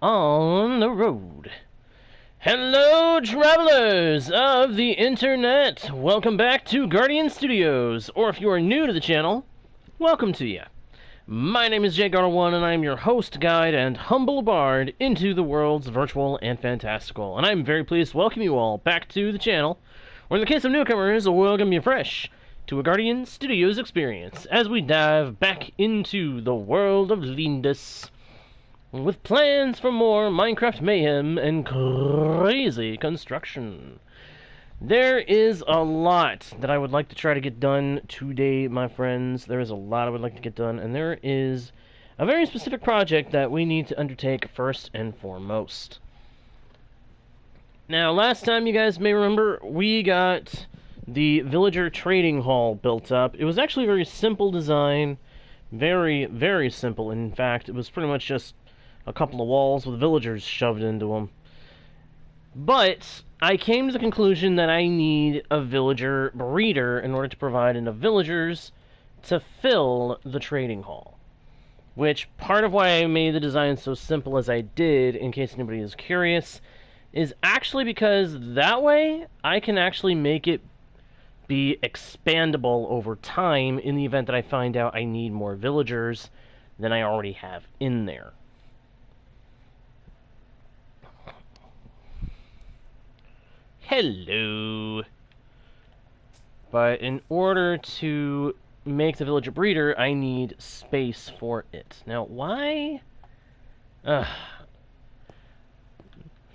on the road. Hello, travelers of the internet. Welcome back to Guardian Studios, or if you are new to the channel, welcome to you. My name is JGuard1, and I am your host, guide, and humble bard into the worlds virtual and fantastical. And I'm very pleased to welcome you all back to the channel, or in the case of newcomers, welcome you fresh to a Guardian Studios experience as we dive back into the world of Lyndas, with plans for more Minecraft mayhem and crazy construction. There is a lot that I would like to try to get done today, my friends. There is a lot I would like to get done, and there is a very specific project that we need to undertake first and foremost. Now, last time, you guys may remember, we got the villager trading hall built up. It was actually a very simple design. Very, very simple. In fact, it was pretty much just a couple of walls with villagers shoved into them. But I came to the conclusion that I need a villager breeder in order to provide enough villagers to fill the trading hall. Which, part of why I made the design so simple as I did, in case anybody is curious, is actually because that way I can actually make it be expandable over time in the event that I find out I need more villagers than I already have in there. Hello. But in order to make the villager breeder, I need space for it. Now, why? For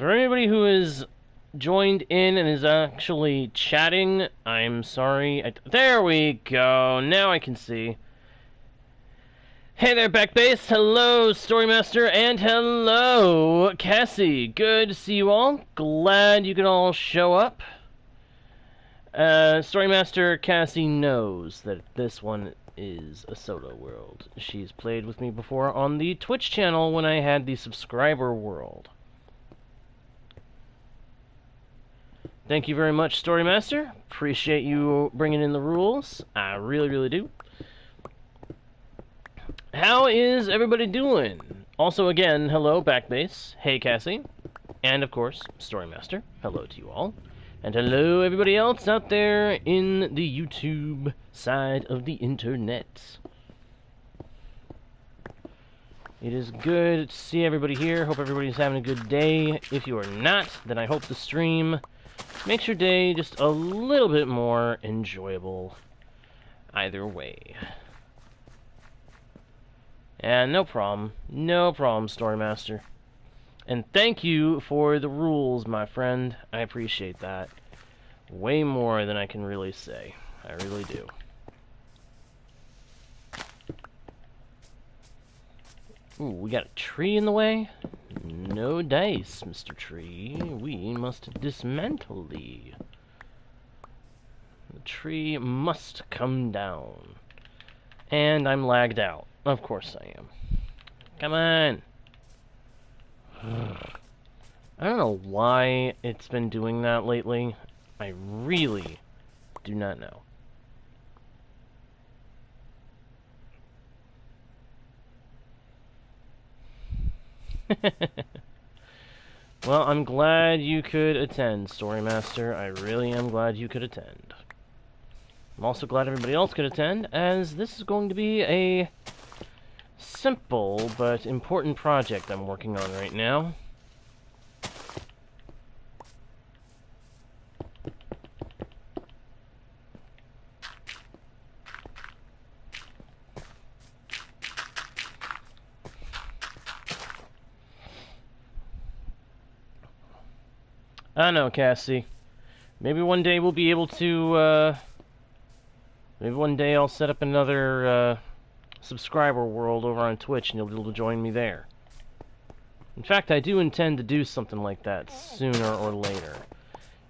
anybody who is joined in and is actually chatting, I'm sorry. There we go. Now I can see. Hey there, Backbase. Hello, Storymaster, and hello, Cassie. Good to see you all. Glad you could all show up. Storymaster Cassie knows that this one is a solo world. She's played with me before on the Twitch channel when I had the subscriber world. Thank you very much, Storymaster. Appreciate you bringing in the rules. I really, really do. How is everybody doing? Also, again, hello, Backbase. Hey, Cassie. And, of course, Storymaster. Hello to you all. And hello, everybody else out there in the YouTube side of the internet. It is good to see everybody here. Hope everybody's having a good day. If you are not, then I hope the stream makes your day just a little bit more enjoyable either way. And no problem, Storymaster. And thank you for the rules, my friend. I appreciate that. Way more than I can really say. I really do. Ooh, we got a tree in the way? No dice, Mr. Tree. We must dismantle thee. The tree must come down. And I'm lagged out. Of course I am. Come on. I don't know why it's been doing that lately. I really do not know. Well, I'm glad you could attend, Storymaster. I really am glad you could attend. I'm also glad everybody else could attend, as this is going to be a simple but important project I'm working on right now. I don't know, Cassie. Maybe one day we'll be able to, maybe one day I'll set up another, subscriber world over on Twitch, and you'll be able to join me there. In fact, I do intend to do something like that sooner or later.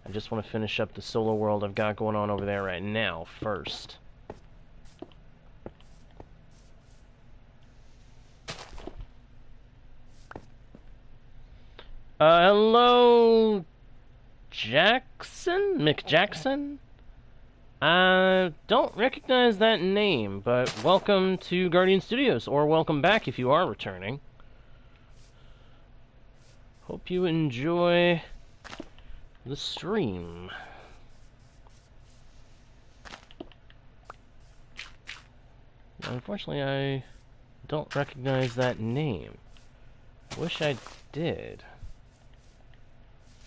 I just want to finish up the solo world I've got going on over there right now first. Hello, Mick Jackson? I don't recognize that name, but welcome to Guardian Studios, or welcome back if you are returning. Hope you enjoy the stream. Unfortunately, I don't recognize that name. Wish I did.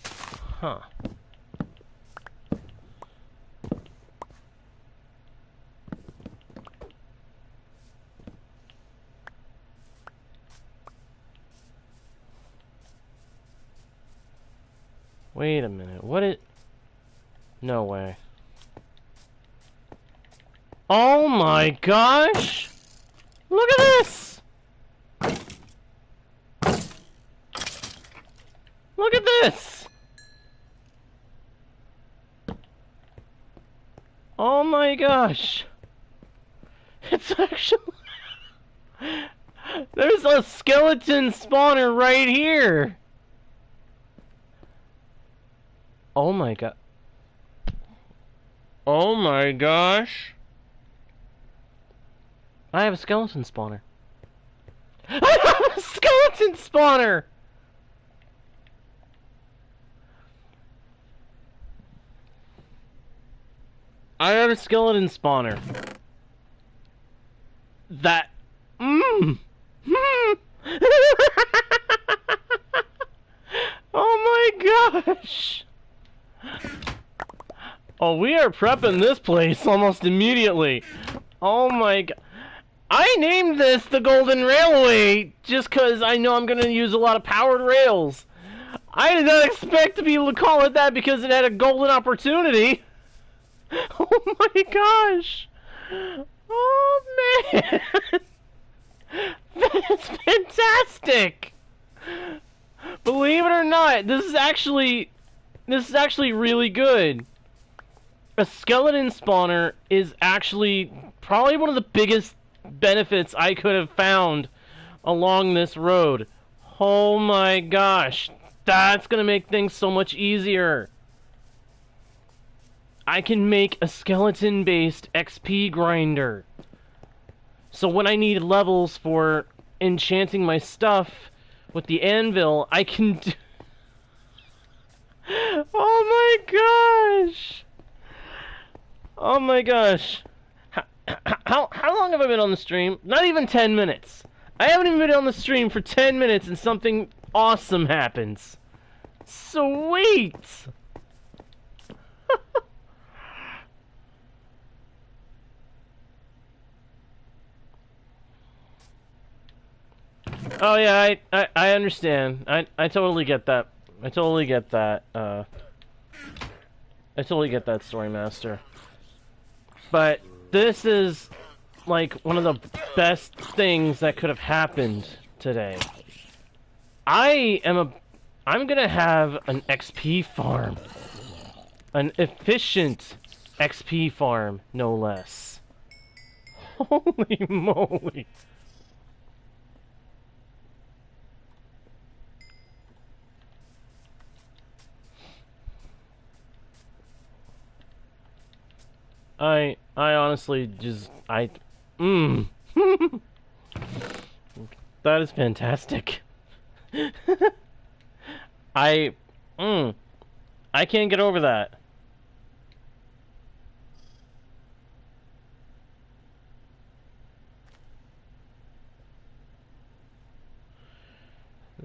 Huh. Wait a minute, what it... No way. Oh my gosh! Look at this! Look at this! Oh my gosh! It's actually... There's a skeleton spawner right here! Oh my god. Oh my gosh. I have a skeleton spawner. I have a skeleton spawner! I have a skeleton spawner. That... Oh my gosh! Oh, we are prepping this place almost immediately. Oh my god. I named this the Golden Railway just because I know I'm going to use a lot of powered rails. I did not expect to be able to call it that because it had a golden opportunity. Oh my gosh. Oh man. That's fantastic. Believe it or not, this is actually really good. A skeleton spawner is actually probably one of the biggest benefits I could have found along this road. Oh my gosh, that's gonna make things so much easier. I can make a skeleton-based XP grinder. So when I need levels for enchanting my stuff with the anvil, I can do... Oh my gosh! Oh my gosh. How long have I been on the stream? Not even 10 minutes. I haven't even been on the stream for 10 minutes and something awesome happens. Sweet! Oh yeah, I understand. I totally get that. I totally get that. I totally get that, Story Master. But this is like one of the best things that could have happened today. I'm gonna have an XP farm. An efficient XP farm, no less. Holy moly. I honestly just, that is fantastic. I can't get over that.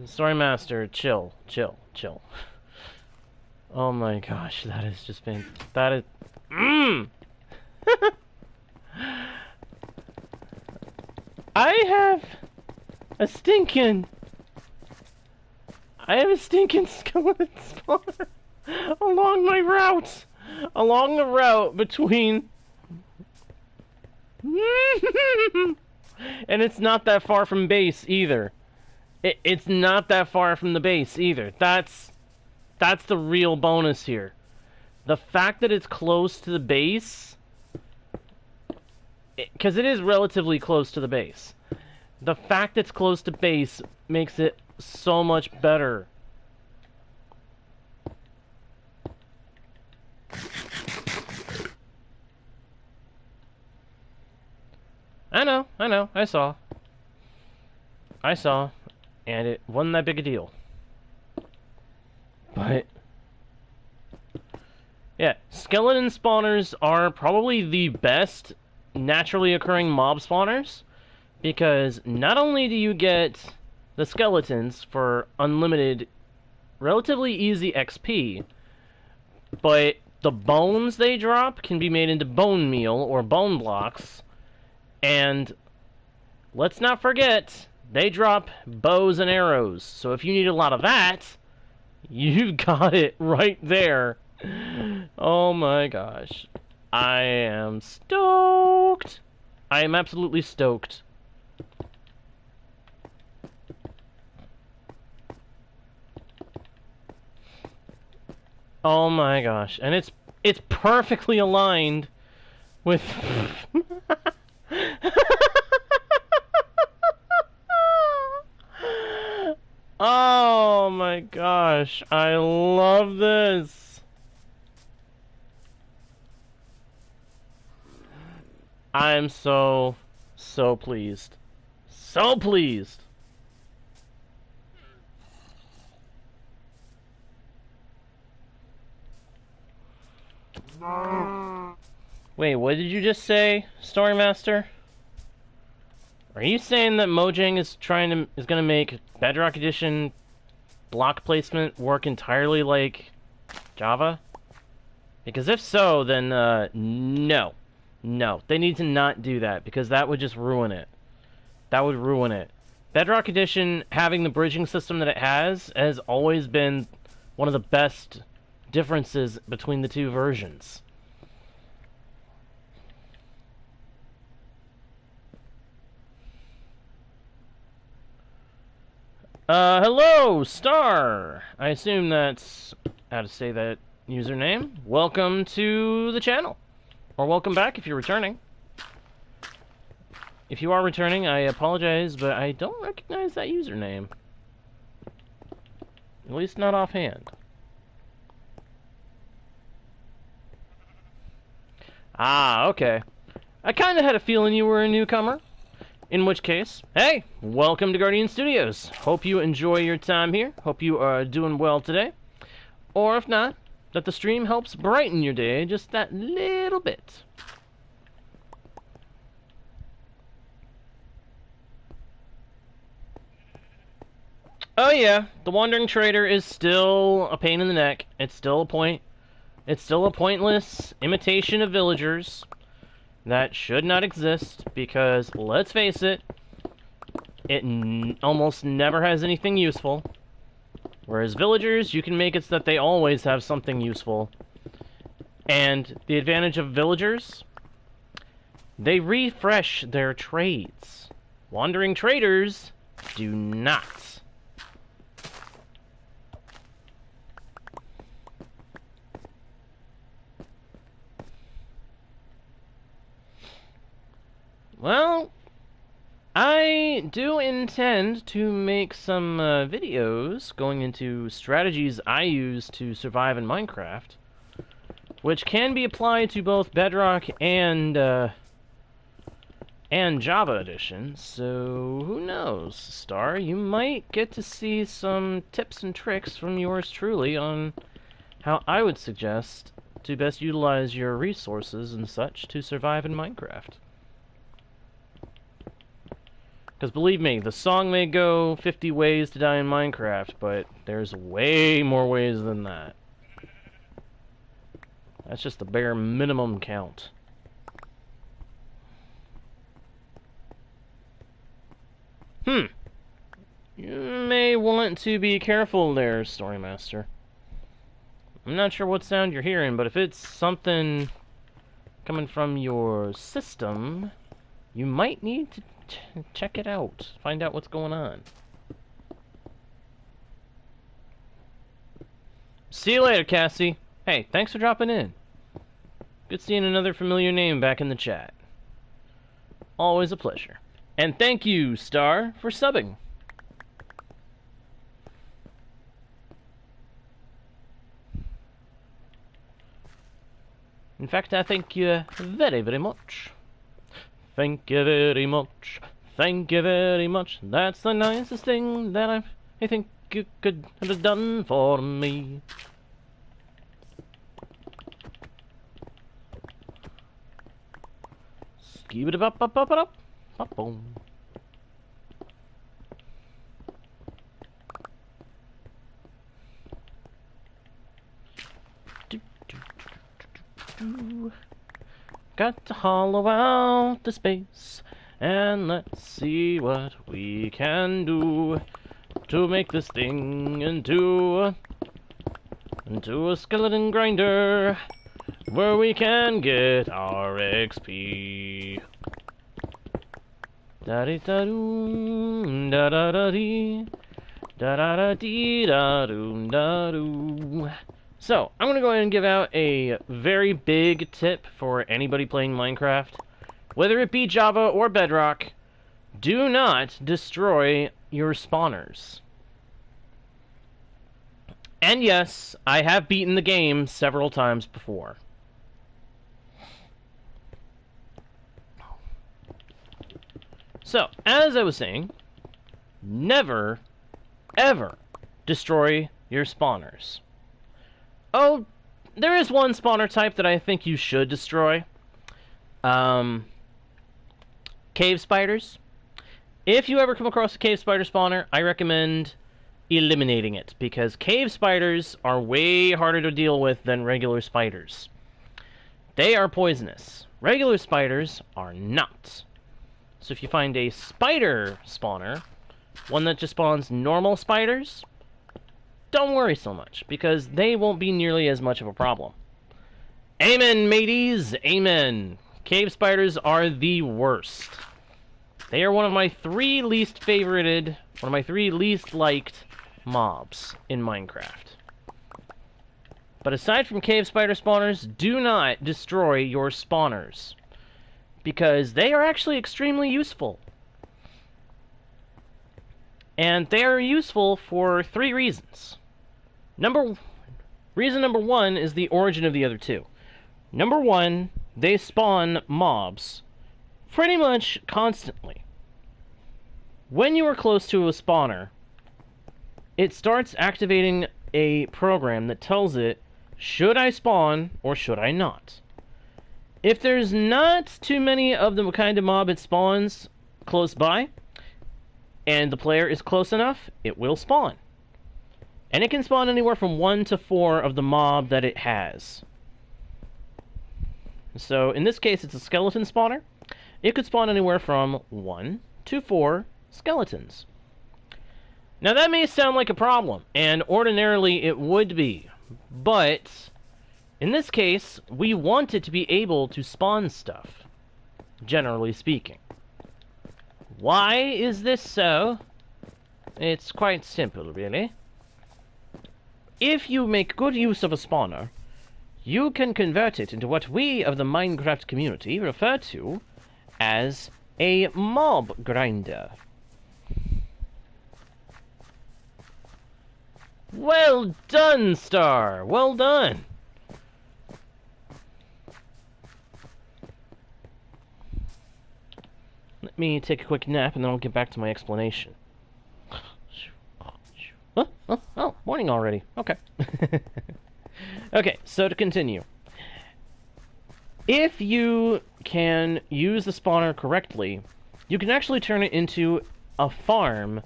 Story Master, chill. Oh my gosh, that has just been, that is, I have a stinking skeleton spawner along my route. Along the route between... And it's not that far from base either. It's not that far from the base either. That's the real bonus here. The fact that it's close to the base... Because it is relatively close to the base. The fact it's close to base makes it so much better. I know, I saw. And it wasn't that big a deal. But yeah, skeleton spawners are probably the best naturally occurring mob spawners, because not only do you get the skeletons for unlimited, relatively easy XP, but the bones they drop can be made into bone meal or bone blocks, and let's not forget, they drop bows and arrows. So if you need a lot of that, you've got it right there. Oh my gosh. I am stoked. I am absolutely stoked. Oh my gosh. And it's perfectly aligned with Oh my gosh, I love this. I'm so pleased. So pleased. Wait, what did you just say, Story Master? Are you saying that Mojang is gonna make Bedrock Edition block placement work entirely like Java? Because if so, then no. No, they need to not do that, because that would just ruin it. That would ruin it. Bedrock Edition, having the bridging system that it has always been one of the best differences between the two versions. Hello, Star! I assume that's how to say that username. Welcome to the channel. Or welcome back if you're returning. If you are returning, I apologize, but I don't recognize that username. At least not offhand. Ah, okay. I kinda had a feeling you were a newcomer. In which case, hey, welcome to Guardian Studios. Hope you enjoy your time here. Hope you are doing well today. Or if not, that the stream helps brighten your day just that little bit. Oh yeah, the Wandering Trader is still a pain in the neck. It's still a pointless imitation of villagers that should not exist, because, let's face it, it almost never has anything useful. Whereas villagers, you can make it so that they always have something useful. And the advantage of villagers, they refresh their trades. Wandering traders do not. Well, I do intend to make some videos going into strategies I use to survive in Minecraft, which can be applied to both Bedrock and Java Edition. So who knows, Star? You might get to see some tips and tricks from yours truly on how I would suggest to best utilize your resources and such to survive in Minecraft. Because believe me, the song may go 50 ways to die in Minecraft, but there's way more ways than that. That's just the bare minimum count. You may want to be careful there, Storymaster. I'm not sure what sound you're hearing, but if it's something coming from your system, you might need to check it out. Find out what's going on. See you later, Cassie. Hey, thanks for dropping in. Good seeing another familiar name back in the chat. Always a pleasure. And thank you, Star, for subbing. In fact, I thank you very, very much. Thank you very much. Thank you very much. That's the nicest thing that I think you could have done for me. Skip it up, boom. Got to hollow out the space, and let's see what we can do to make this thing into a skeleton grinder, where we can get our XP. Da da da doo, da da da dee, da da da dee, da doo da doo. So, I'm going to go ahead and give out a very big tip for anybody playing Minecraft. Whether it be Java or Bedrock, do not destroy your spawners. And yes, I have beaten the game several times before. So, as I was saying, never, ever destroy your spawners. Oh, there is one spawner type that I think you should destroy. Cave spiders. If you ever come across a cave spider spawner, I recommend eliminating it, because cave spiders are way harder to deal with than regular spiders. They are poisonous. Regular spiders are not. So if you find a spider spawner, one that just spawns normal spiders, don't worry so much, because they won't be nearly as much of a problem. Amen, mateys! Amen! Cave spiders are the worst. They are one of my three least liked mobs in Minecraft. But aside from cave spider spawners, do not destroy your spawners, because they are actually extremely useful. And they are useful for three reasons. Reason number one is the origin of the other two. Number one, they spawn mobs pretty much constantly. When you are close to a spawner, it starts activating a program that tells it, should I spawn or should I not? If there's not too many of the kind of mob it spawns close by, and the player is close enough, it will spawn. And it can spawn anywhere from 1 to 4 of the mob that it has. So, in this case, it's a skeleton spawner. It could spawn anywhere from 1 to 4 skeletons. Now, that may sound like a problem, and ordinarily it would be. But, in this case, we want it to be able to spawn stuff, generally speaking. Why is this so? It's quite simple, really. If you make good use of a spawner, you can convert it into what we of the Minecraft community refer to as a mob grinder. Well done, Star! Well done! Let me take a quick nap, and then I'll get back to my explanation. Oh, morning already. Okay. Okay, so to continue. If you can use the spawner correctly, you can actually turn it into a farm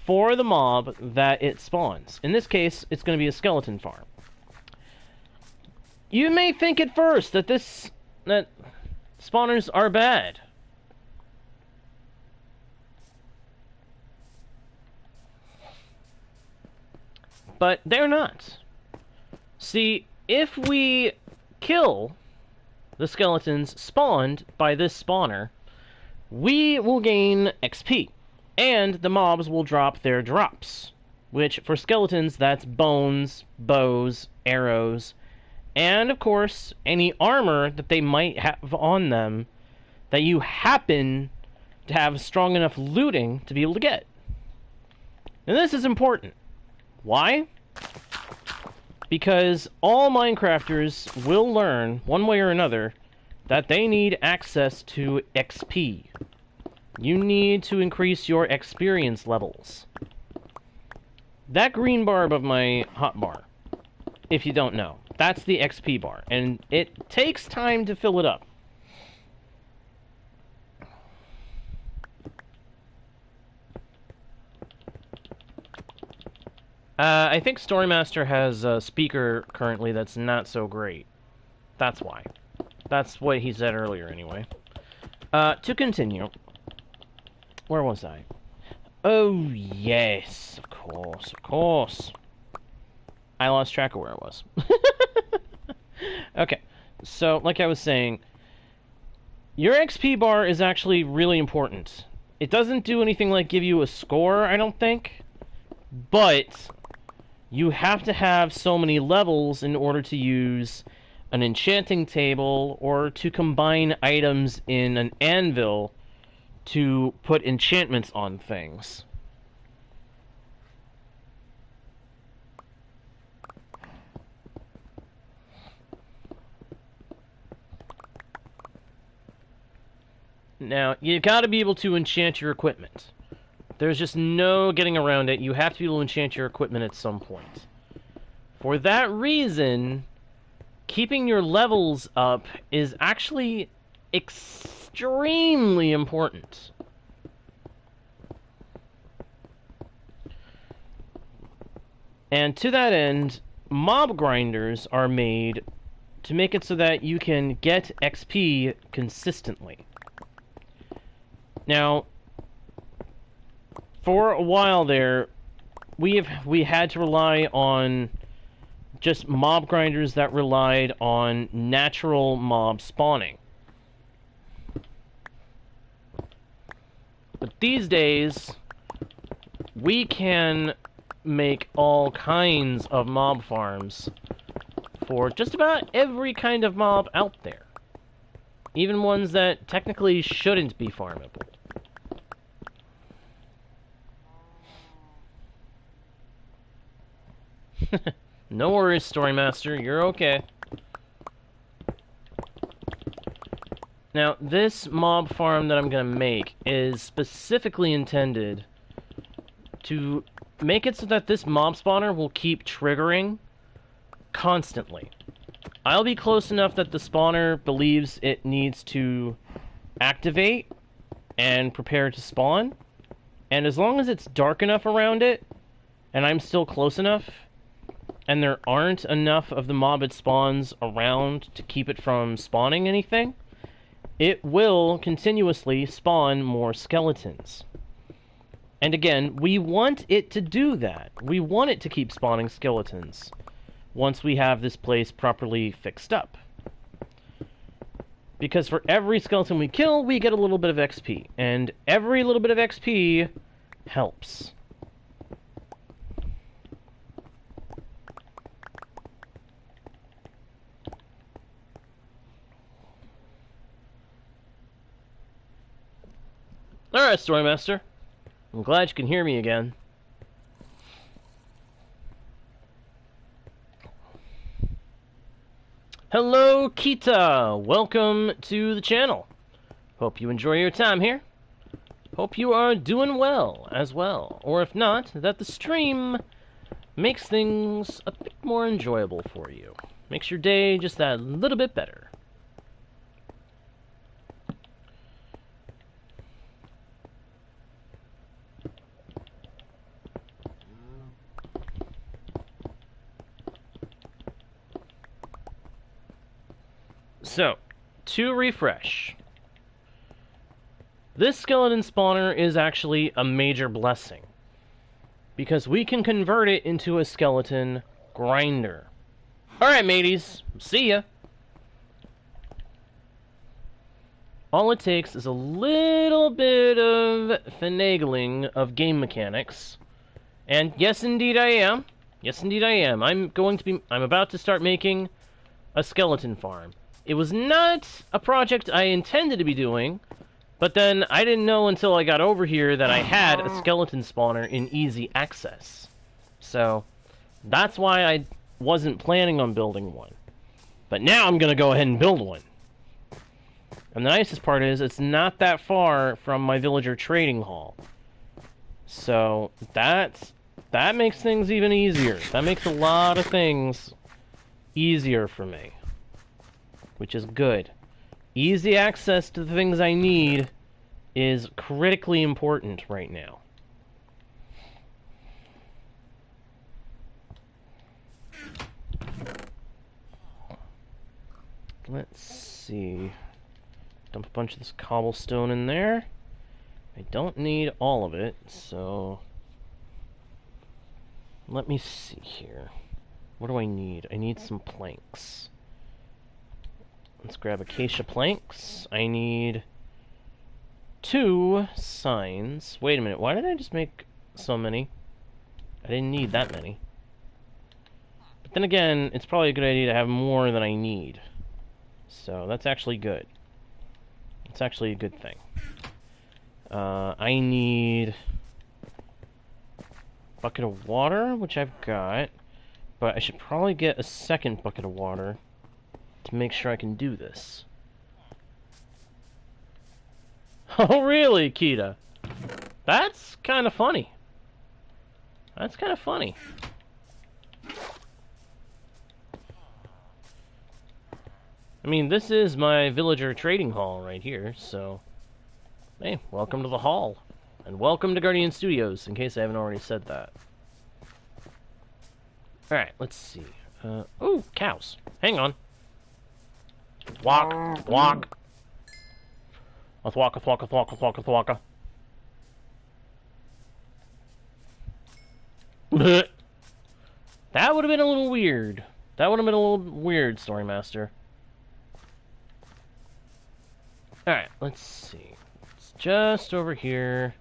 for the mob that it spawns. In this case, it's going to be a skeleton farm. You may think at first that spawners are bad. But they're not. See, if we kill the skeletons spawned by this spawner, we will gain XP, and the mobs will drop their drops, which for skeletons, that's bones, bows, arrows, and of course, any armor that they might have on them that you happen to have strong enough looting to be able to get. And this is important. Why? Because all Minecrafters will learn, one way or another, that they need access to XP. You need to increase your experience levels. That green bar above my hotbar, if you don't know, that's the XP bar, and it takes time to fill it up. I think Storymaster has a speaker currently that's not so great. That's why. That's what he said earlier, anyway. To continue. Where was I? Oh, yes. Of course, of course. I lost track of where I was. Okay. So, like I was saying, your XP bar is actually really important. It doesn't do anything like give you a score, I don't think. But you have to have so many levels in order to use an enchanting table or to combine items in an anvil to put enchantments on things. Now, you gotta be able to enchant your equipment. There's just no getting around it. You have to be able to enchant your equipment at some point. For that reason, keeping your levels up is actually extremely important. And to that end, mob grinders are made to make it so that you can get XP consistently. Now, for a while there, we had to rely on just mob grinders that relied on natural mob spawning. But these days, we can make all kinds of mob farms for just about every kind of mob out there. Even ones that technically shouldn't be farmable. No worries, Storymaster, you're okay. Now, this mob farm that I'm gonna make is specifically intended to make it so that this mob spawner will keep triggering constantly. I'll be close enough that the spawner believes it needs to activate and prepare to spawn, and as long as it's dark enough around it, and I'm still close enough, and there aren't enough of the mob it spawns around to keep it from spawning anything, it will continuously spawn more skeletons. And again, we want it to do that. We want it to keep spawning skeletons once we have this place properly fixed up. Because for every skeleton we kill, we get a little bit of XP. And every little bit of XP helps. Alright, Storymaster. I'm glad you can hear me again. Hello, Kita! Welcome to the channel. Hope you enjoy your time here. Hope you are doing well, as well. Or if not, that the stream makes things a bit more enjoyable for you. Makes your day just that little bit better. So, to refresh, this skeleton spawner is actually a major blessing, because we can convert it into a skeleton grinder. Alright, mateys, see ya! All it takes is a little bit of finagling of game mechanics, and yes indeed I am. Yes indeed I am. I'm about to start making a skeleton farm. It was not a project I intended to be doing, but then I didn't know until I got over here that I had a skeleton spawner in easy access. So, that's why I wasn't planning on building one. But now I'm going to go ahead and build one. And the nicest part is, it's not that far from my villager trading hall. So, that's That makes things even easier. That makes a lot of things easier for me, which is good. Easy access to the things I need is critically important right now. Let's see. Dump a bunch of this cobblestone in there. I don't need all of it, so... Let me see here. What do I need? I need some planks. Let's grab acacia planks. I need 2 signs. Wait a minute, why did I just make so many? I didn't need that many. But then again, it's probably a good idea to have more than I need. So that's actually good. It's actually a good thing. I need a bucket of water, which I've got, but I should probably get a second bucket of water to make sure I can do this. Oh, really, Kita? That's kind of funny. That's kind of funny. I mean, this is my villager trading hall right here, so... Hey, welcome to the hall. And welcome to Guardian Studios, in case I haven't already said that. Alright, let's see. Ooh, cows. Hang on. Walk, walk. Let's walk, let's walk, let's walk, let's walk, let's walk. That would have been a little weird. That would have been a little weird, Story Master. Alright, let's see. It's just over here.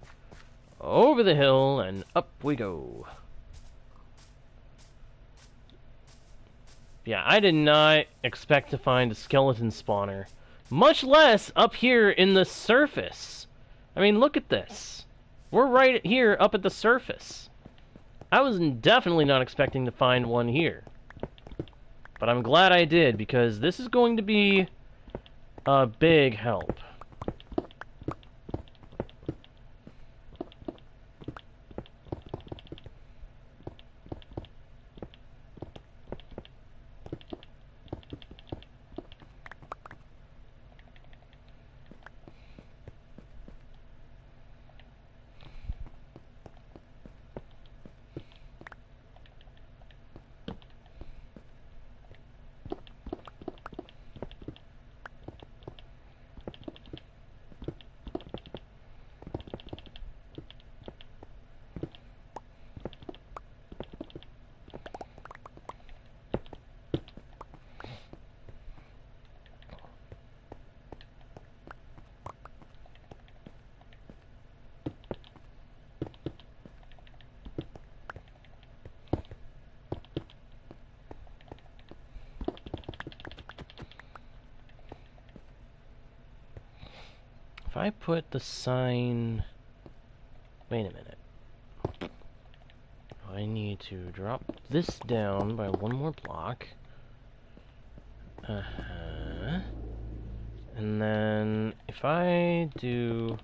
Over the hill, and up we go. Yeah, I did not expect to find a skeleton spawner. Much less up here in the surface. I mean, look at this. We're right here up at the surface. I was definitely not expecting to find one here. But I'm glad I did, because this is going to be a big help. If I put the sign... Wait a minute. I need to drop this down by 1 more block. And then if I do...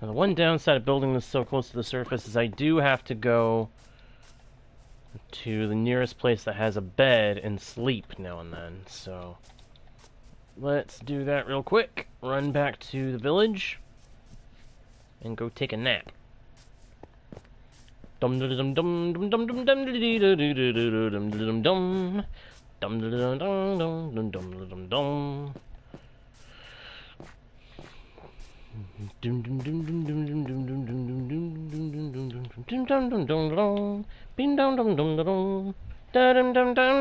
Now, the one downside of building this so close to the surface is I do have to go to the nearest place that has a bed and sleep now and then, so let's do that real quick. Run back to the village and go take a nap. Dum dum dum dum dum dum dum dum dum dum dum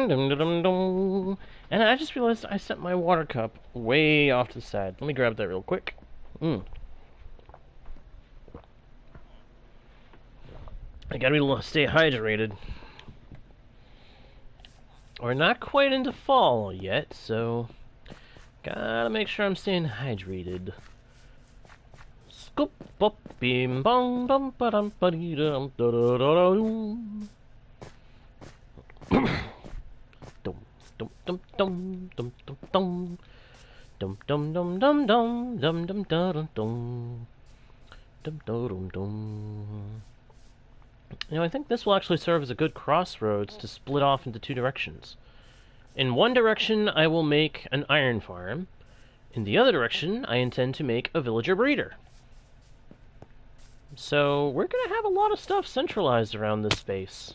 dum dum dum. And I just realized I set my water cup way off to the side. Let me grab that real quick. I gotta be able to stay hydrated. We're not quite into fall yet, so Gotta make sure I'm staying hydrated. Scoop up bim bong dum ba dum ba dee dum da da da da dum. Dum dum dum dum dum dum dum. Dum dum dum dum dum dum dum da dum dum. Dum dum dum. You know, I think this will actually serve as a good crossroads to split off into two directions. In one direction, I will make an iron farm. In the other direction, I intend to make a villager breeder. So, we're gonna have a lot of stuff centralized around this space.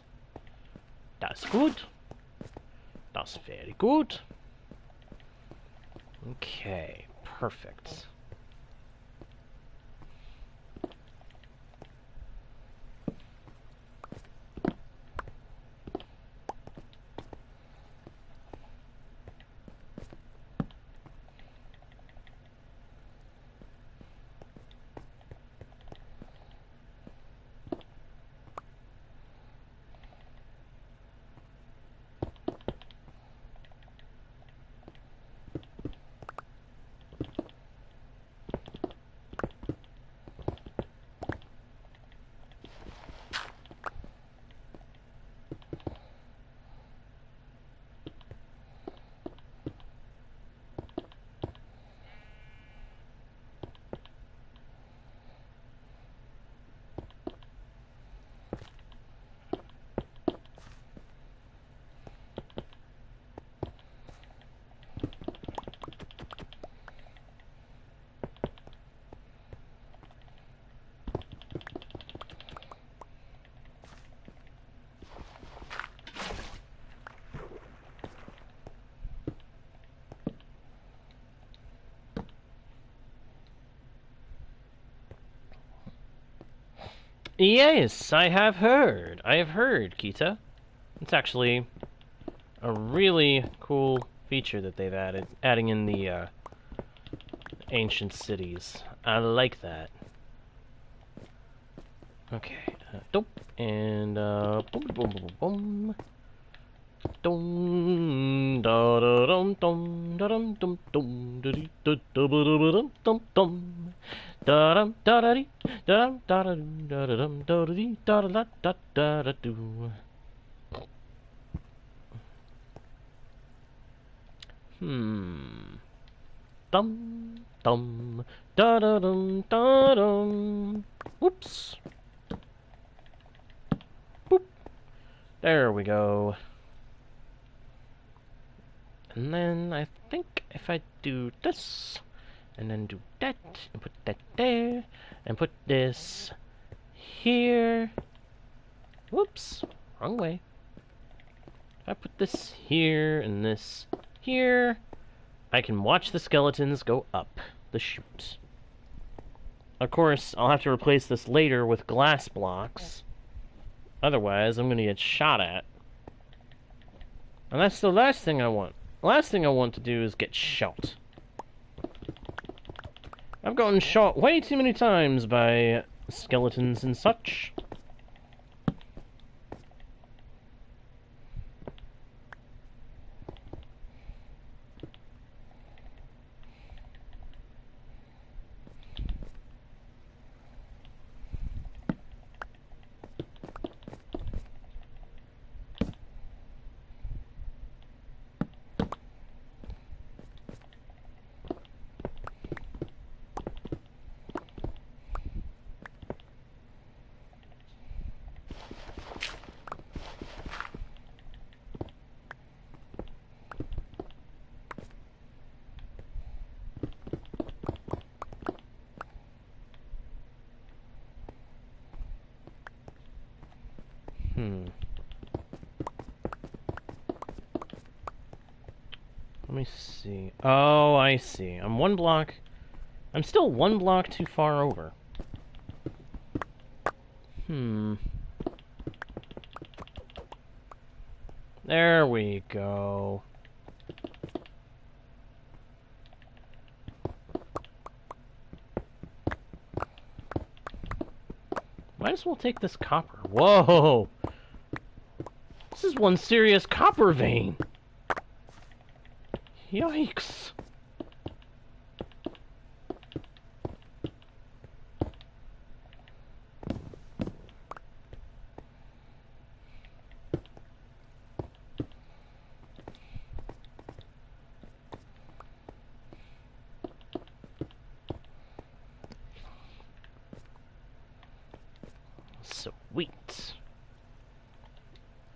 That's good. That's very good. Okay, perfect. Yes, I have heard. I have heard, Kita. It's actually a really cool feature that they've added, adding in the ancient cities. I like that. Okay, dope, and boom, boom, boom, boom. Dum da da dum dum da dum dum dum da dee da da ba da ba dum dum dum da dum da da dee da dum da da dum da da dum da da dee da da da da da do. Dum dum da da dum da dum. Whoops. Boop. There we go. And then I think if I do this, and then do that, and put that there, and put this here. Whoops, wrong way. If I put this here and this here, I can watch the skeletons go up the chute. Of course, I'll have to replace this later with glass blocks. Otherwise, I'm going to get shot at. And that's the last thing I want. The last thing I want to do is get shot. I've gotten shot way too many times by skeletons and such. Let me see. Oh, I see. I'm still one block too far over. There we go. Might as well take this copper. Whoa! This is one serious copper vein! Yikes! Sweet.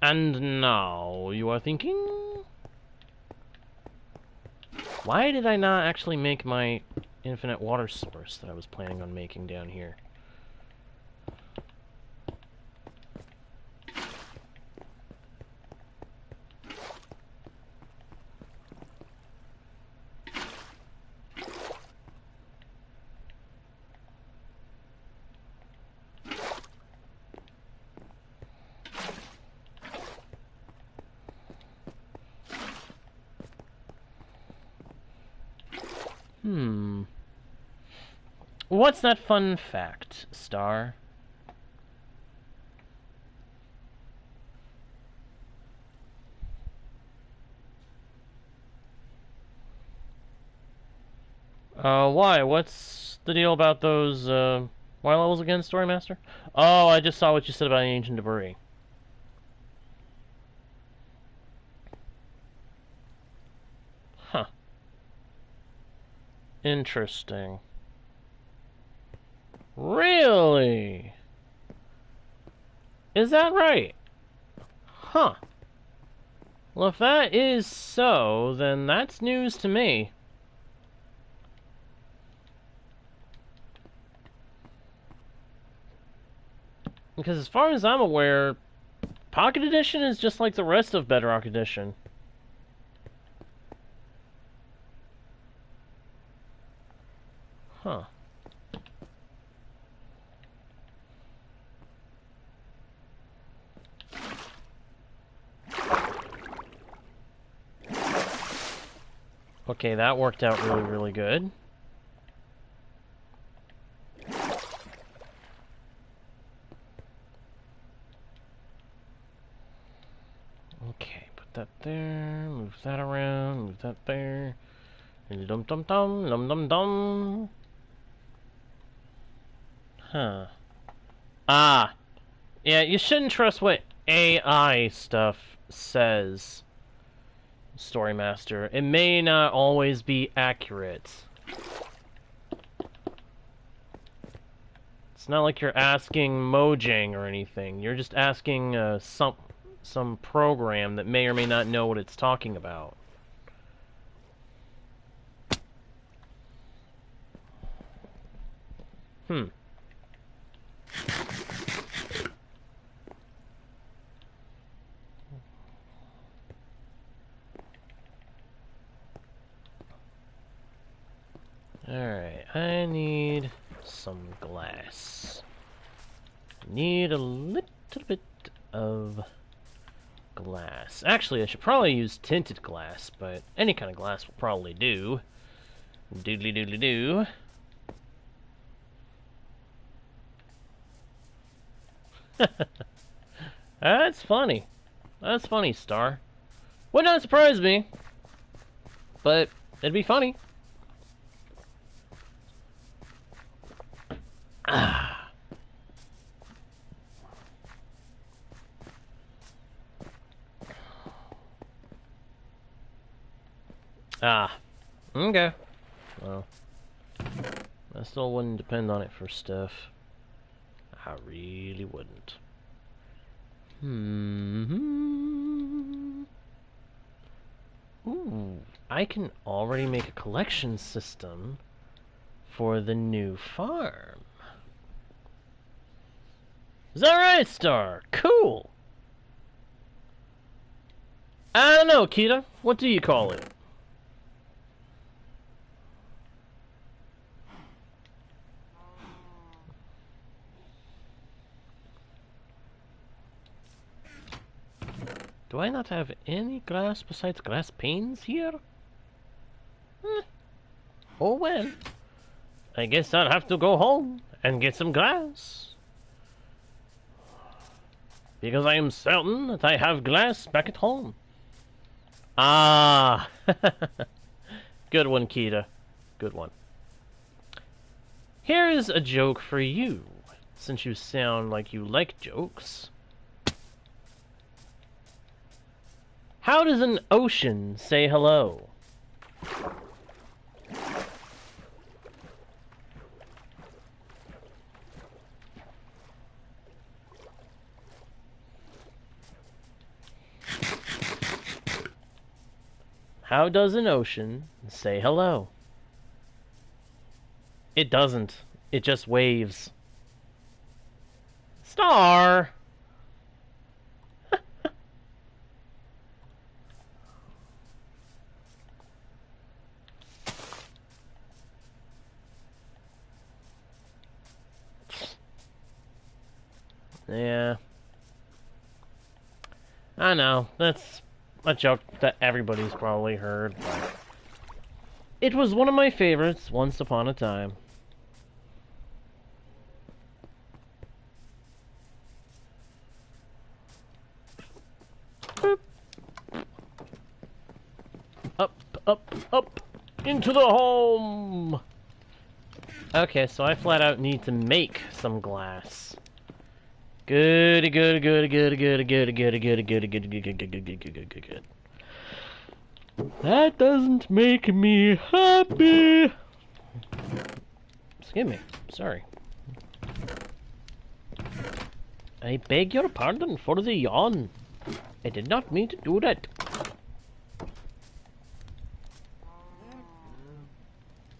And now you are thinking, why did I not actually make my infinite water source that I was planning on making down here? What's that fun fact, Star? Why? What's the deal about those, why levels again, Story Master? Oh, I just saw what you said about ancient debris. Huh. Interesting. Really? Is that right? Huh. Well, if that is so, then that's news to me. Because as far as I'm aware, Pocket Edition is just like the rest of Bedrock Edition. Huh. Okay, that worked out really, really good. Okay, put that there, move that around, move that there. Dum dum dum, dum dum dum. Huh. Ah. Yeah, you shouldn't trust what AI stuff says, Story Master. It may not always be accurate. It's not like you're asking Mojang or anything. You're just asking some program that may or may not know what it's talking about. Alright, I need some glass. Need a little bit of glass. Actually, I should probably use tinted glass, but any kind of glass will probably do. Doodly doodly doo. That's funny. That's funny, Star. Would not surprise me, but it'd be funny. Ah. Ah. Okay. Well, I still wouldn't depend on it for stuff. I really wouldn't. Ooh, I can already make a collection system for the new farm. Is that right, Star? Cool! I don't know, Kita. What do you call it? Do I not have any glass besides glass panes here? Oh well. I guess I'll have to go home and get some glass. Because I am certain that I have glass back at home. Ah! Good one, Kita. Good one. Here's a joke for you, since you sound like you like jokes. How does an ocean say hello? How does an ocean say hello? It doesn't. It just waves. Star! Yeah. I know, that's a joke that everybody's probably heard, but it was one of my favorites once upon a time. Boop. Up, up, up, into the home! Okay, so I flat out need to make some glass. Goody, goody, goody, goody, goody, goody, goody, goody, goody, goody, goody, goody, goody, goody, goody, goody. That doesn't make me happy. Excuse me. Sorry. I beg your pardon for the yawn. I did not mean to do that.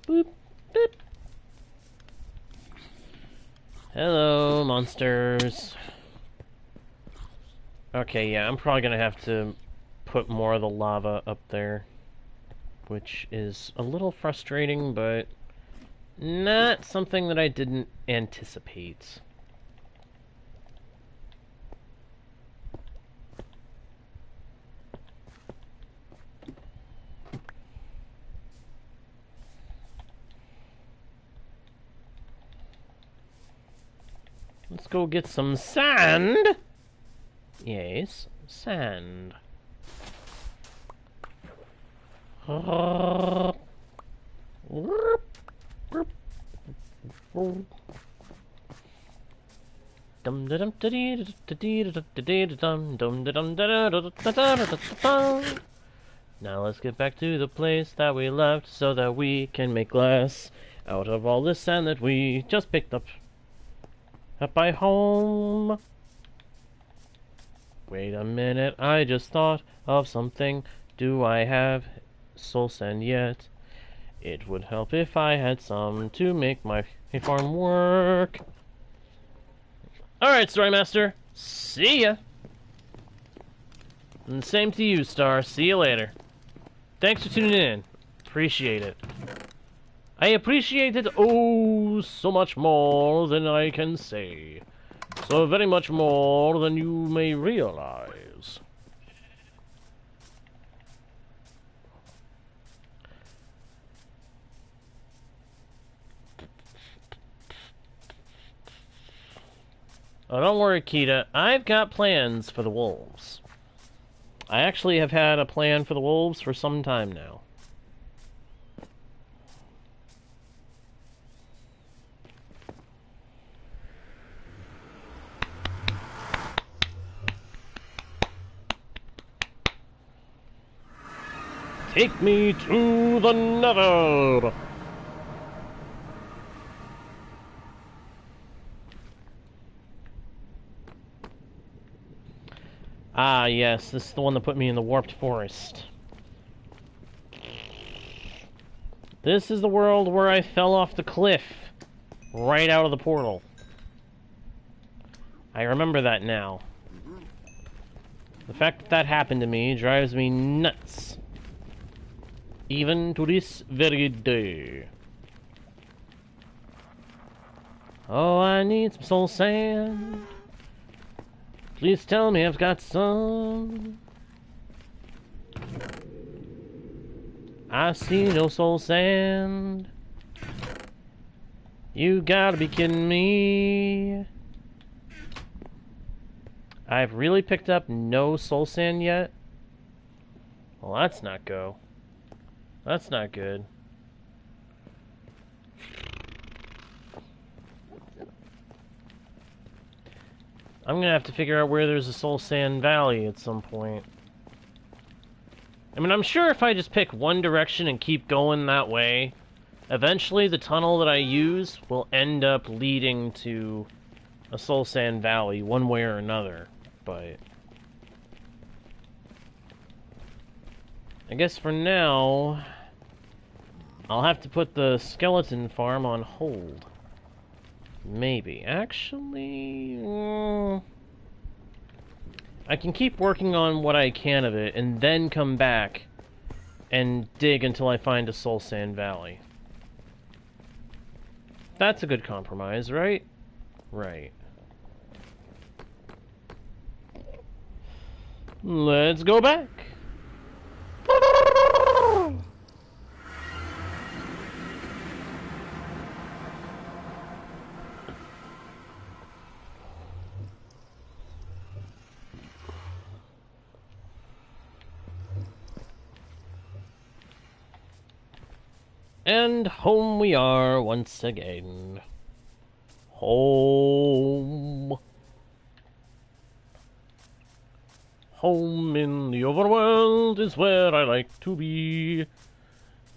Boop, boop. Hello, monsters. Okay, yeah, I'm probably gonna have to put more of the lava up there, which is a little frustrating, but not something that I didn't anticipate. Let's go get some sand. Yes, sand. Now let's get back to the place that we left so that we can make glass out of all this sand that we just picked up at my home. Wait a minute, I just thought of something. Do I have soul sand yet? It would help if I had some to make my farm work. Alright, Story Master. See ya! And same to you, Star. See you later. Thanks for tuning in. Appreciate it. I appreciate it oh so much more than I can say. So very much more than you may realize. Oh, don't worry, Kita. I've got plans for the wolves. I actually have had a plan for the wolves for some time now. Take me to the Nether! Ah, yes, this is the one that put me in the Warped Forest. This is the world where I fell off the cliff, right out of the portal. I remember that now. The fact that that happened to me drives me nuts. Even to this very day. Oh, I need some soul sand. Please tell me I've got some. I see no soul sand. You gotta be kidding me. I've really picked up no soul sand yet? Well, that's not go. That's not good. I'm gonna have to figure out where there's a soul sand valley at some point. I mean, I'm sure if I just pick one direction and keep going that way, eventually the tunnel that I use will end up leading to a soul sand valley one way or another, but I guess for now, I'll have to put the skeleton farm on hold. Maybe. Actually, I can keep working on what I can of it, and then come back and dig until I find a Soul Sand Valley. That's a good compromise, right? Right. Let's go back. And home we are once again. Home. Home in the overworld is where I like to be.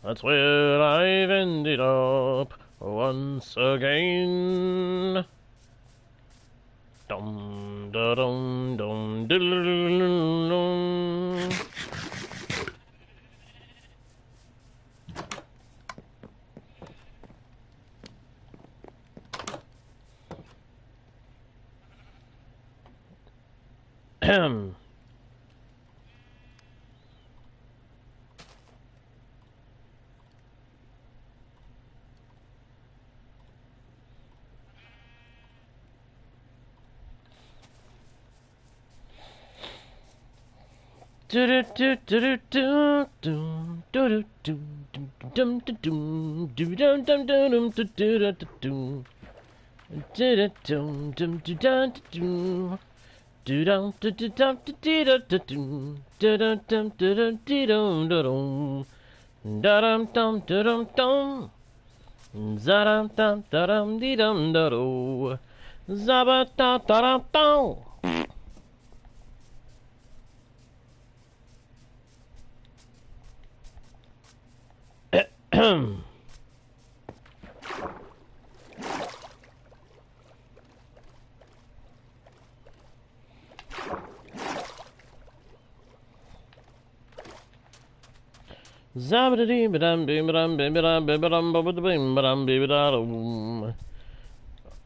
That's where I've ended up once again. Dum da dum dum diddle dum. Ahem. Do do do do do do do do do dum dum dum do dum dum dum do do do do do dum dum do dum do do dum do do dum do do do do dum dum do dum do dum do dum da dum dum do dum dum za dum dum da dum dee dum da do za ba da da dum dum.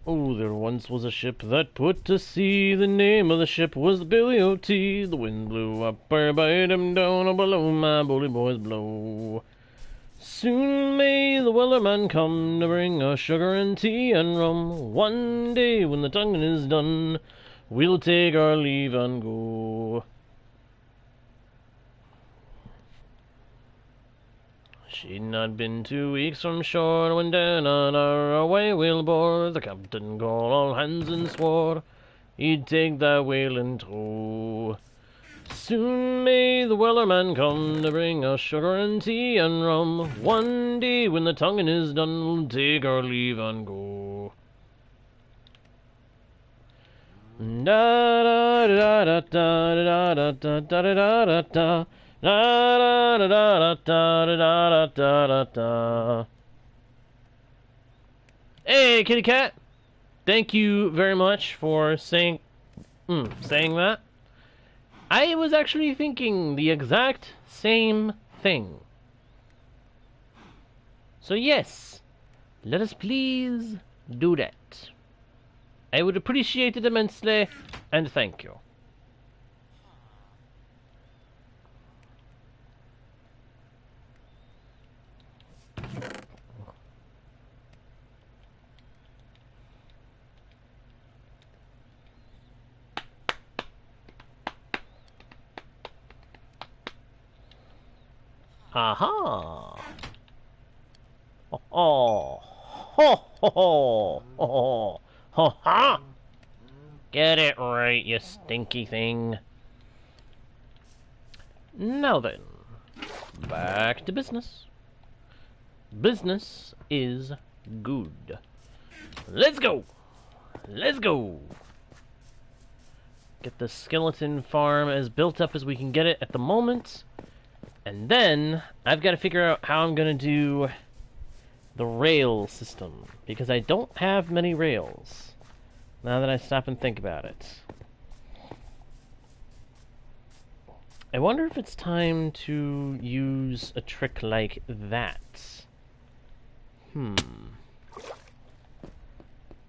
Oh, there once was a ship that put to sea. The name of the ship was the Billy O.T. The wind blew up her, bite him down, or below my bully boys blow. Soon may the wellerman come to bring us sugar and tea and rum. One day when the tonguing is done, we'll take our leave and go. She'd not been 2 weeks from shore when down on our away whale bore. The captain called all hands and swore he'd take that whale in tow. Soon may the wellerman come to bring us sugar and tea and rum. One day when the tonguing is done, we'll take our leave and go. Da da da da da da da da da da da. Da da da da da da da da da. Hey, kitty cat! Thank you very much for saying that. I was actually thinking the exact same thing. So yes, let us please do that. I would appreciate it immensely, and thank you. Aha! Oh, ho ho ho ho ho ha! Get it right, you stinky thing. Now then, back to business. Business is good. Let's go! Let's go! Get the skeleton farm as built up as we can get it at the moment. And then, I've got to figure out how I'm going to do the rail system. Because I don't have many rails. Now that I stop and think about it. I wonder if it's time to use a trick like that.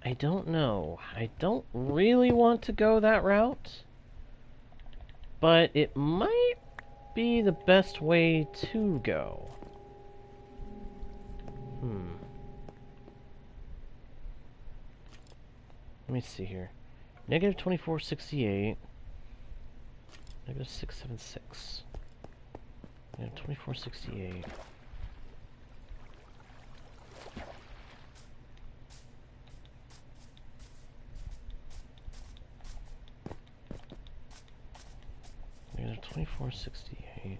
I don't know. I don't really want to go that route, but it might be the best way to go. Let me see here. Negative 2468. Negative 676. Negative 2468. Negative 2468.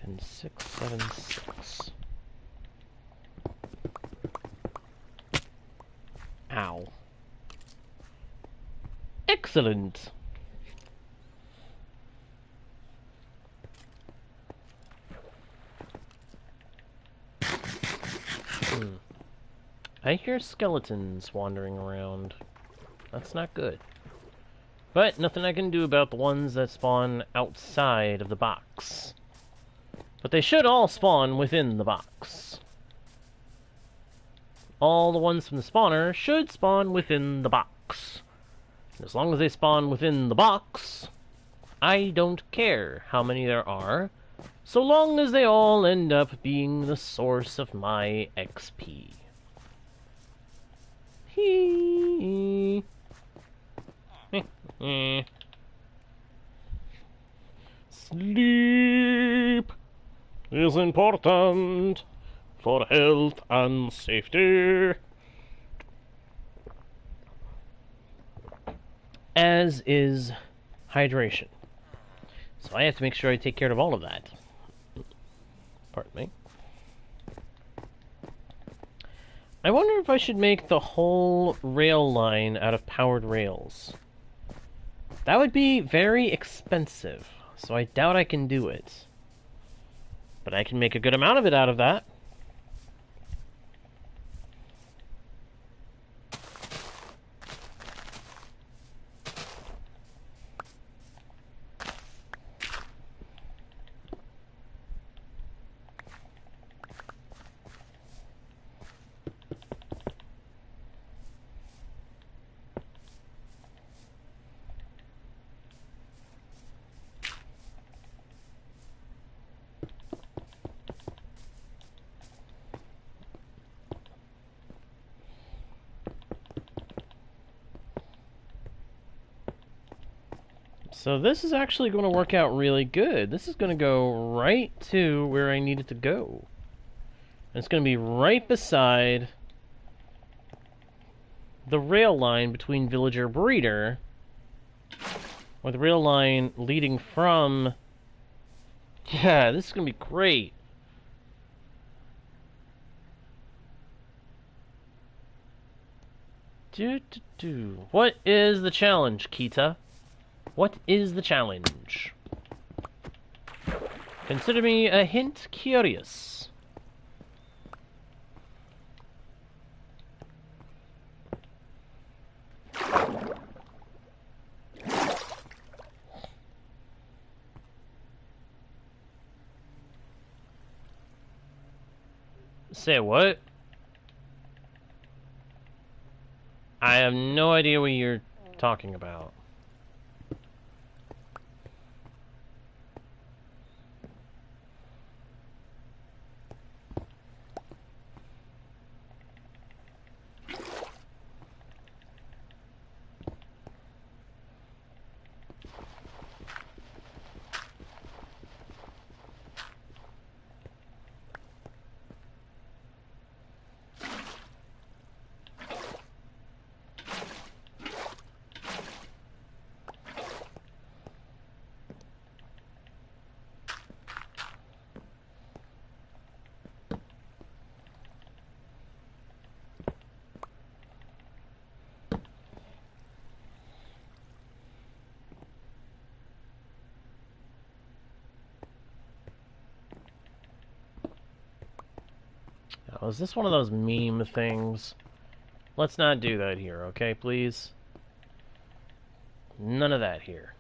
And 676. Ow. Excellent. I hear skeletons wandering around. That's not good. But nothing I can do about the ones that spawn outside of the box. But they should all spawn within the box. All the ones from the spawner should spawn within the box. And as long as they spawn within the box, I don't care how many there are, so long as they all end up being the source of my XP. Hee. Sleep is important for health and safety. As is hydration. So I have to make sure I take care of all of that. Pardon me. I wonder if I should make the whole rail line out of powered rails. That would be very expensive, so I doubt I can do it. But I can make a good amount of it out of that. So this is actually going to work out really good. This is going to go right to where I need it to go. And it's going to be right beside the rail line between Villager Breeder, or the rail line leading from... Yeah, this is going to be great. What is the challenge, Kita? What is the challenge? Consider me a hint curious. Say what? I have no idea what you're talking about. Oh, is this one of those meme things? Let's not do that here, okay, please? None of that here.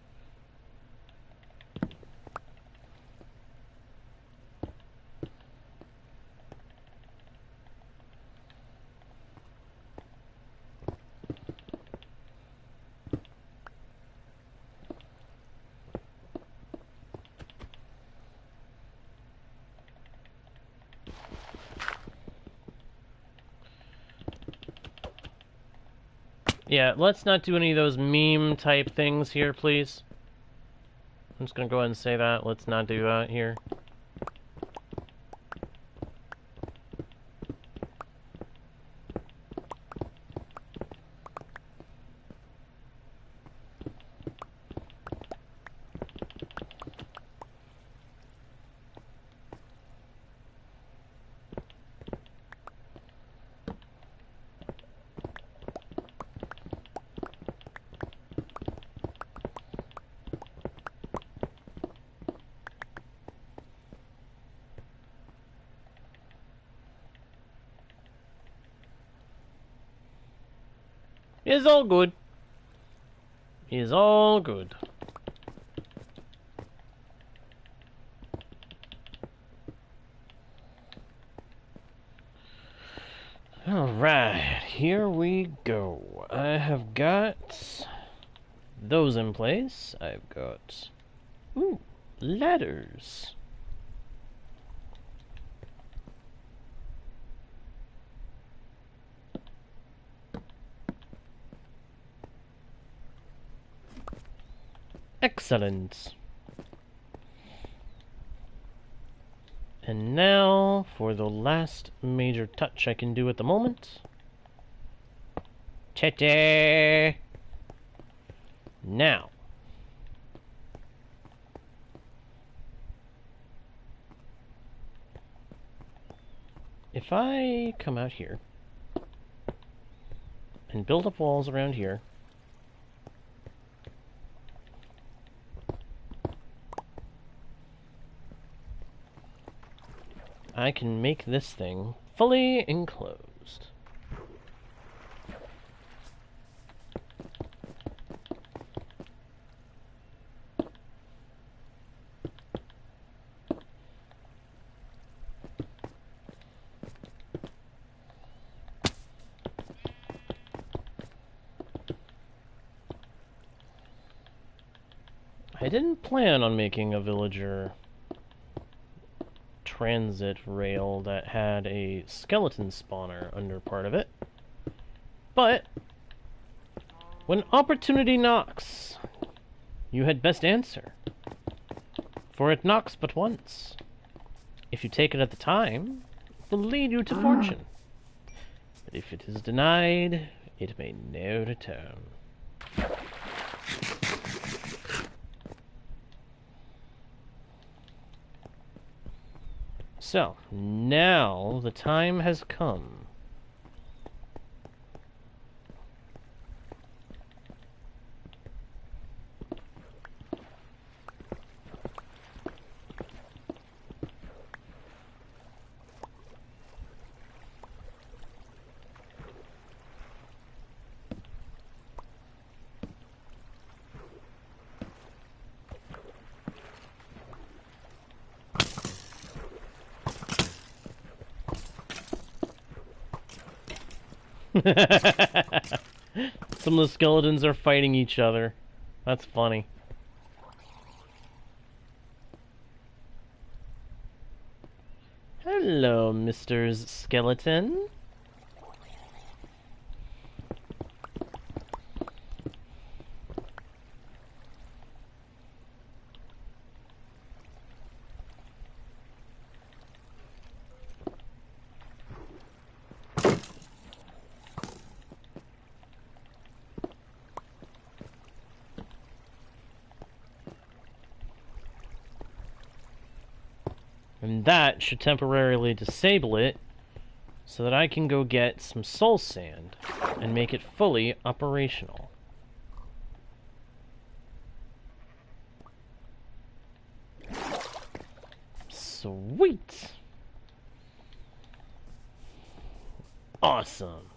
Yeah, let's not do any of those meme type things here, please. I'm just gonna go ahead and say that. Let's not do that here. It's all good. It's all good. Alright, here we go. I have got those in place. I've got... Ooh, ladders. Excellent. And now for the last major touch I can do at the moment. Tete. Now. If I come out here and build up walls around here, I can make this thing fully enclosed. I didn't plan on making a villager transit rail that had a skeleton spawner under part of it, but when opportunity knocks, you had best answer, for it knocks but once. If you take it at the time, it will lead you to fortune, but if it is denied, it may ne'er return. So, now the time has come. Some of the skeletons are fighting each other. That's funny. Hello, Mr. Skeleton. And that should temporarily disable it so that I can go get some soul sand and make it fully operational. Sweet! Awesome.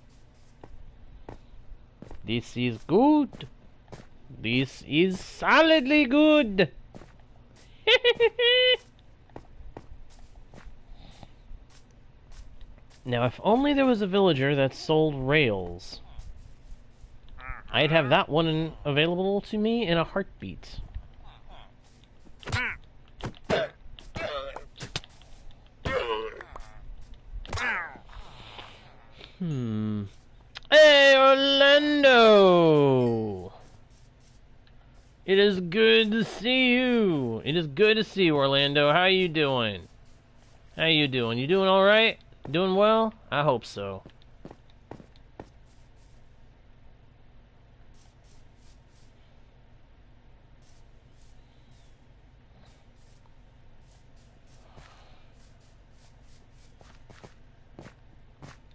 This is good. This is solidly good. Now, if only there was a villager that sold rails, I'd have that one available to me in a heartbeat. Hey, Orlando! It is good to see you. It is good to see you, Orlando. How you doing? How you doing? You doing all right? Doing well? I hope so.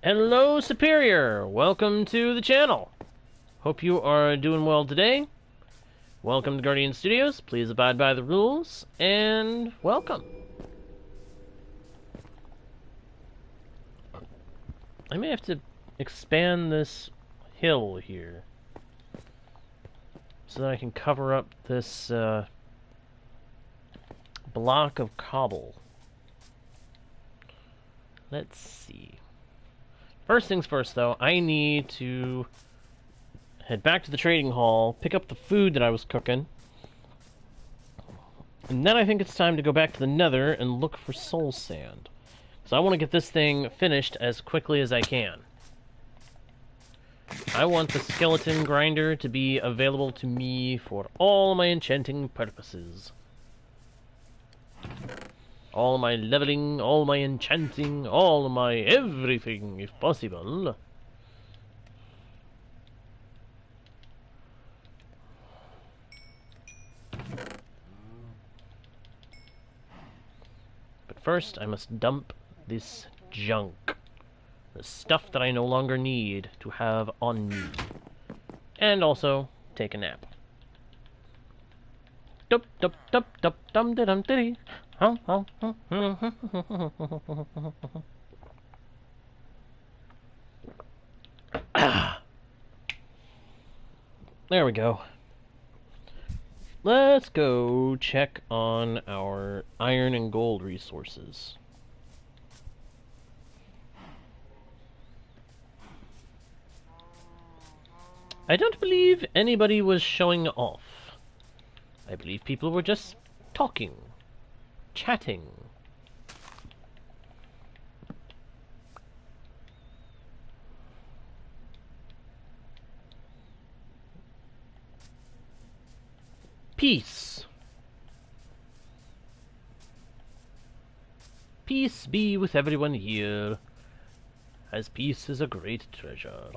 Hello, Superior! Welcome to the channel. Hope you are doing well today. Welcome to Guardian Studios. Please abide by the rules, and welcome. I may have to expand this hill here so that I can cover up this block of cobble. Let's see. First things first, though, I need to head back to the trading hall, pick up the food that I was cooking, and then I think it's time to go back to the Nether and look for soul sand. So I want to get this thing finished as quickly as I can. I want the skeleton grinder to be available to me for all my enchanting purposes. All my leveling, all my enchanting, all my everything, if possible. But first, I must dump this junk. The stuff that I no longer need to have on me. And also, take a nap. Dup dup dup dup dum de dum diddy. There we go. Let's go check on our iron and gold resources. I don't believe anybody was showing off. I believe people were just talking, chatting. Peace. Peace be with everyone here, as peace is a great treasure.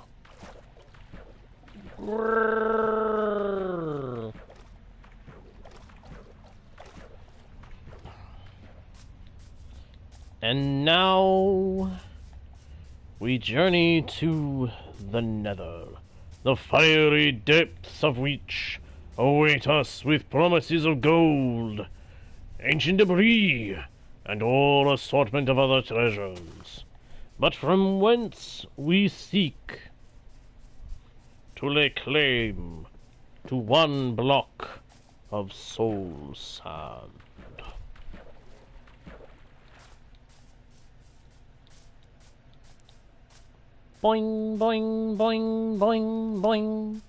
And now we journey to the Nether, the fiery depths of which await us with promises of gold, ancient debris, and all assortment of other treasures, but from whence we seek to lay claim to one block of soul sand. Boing, boing, boing, boing, boing.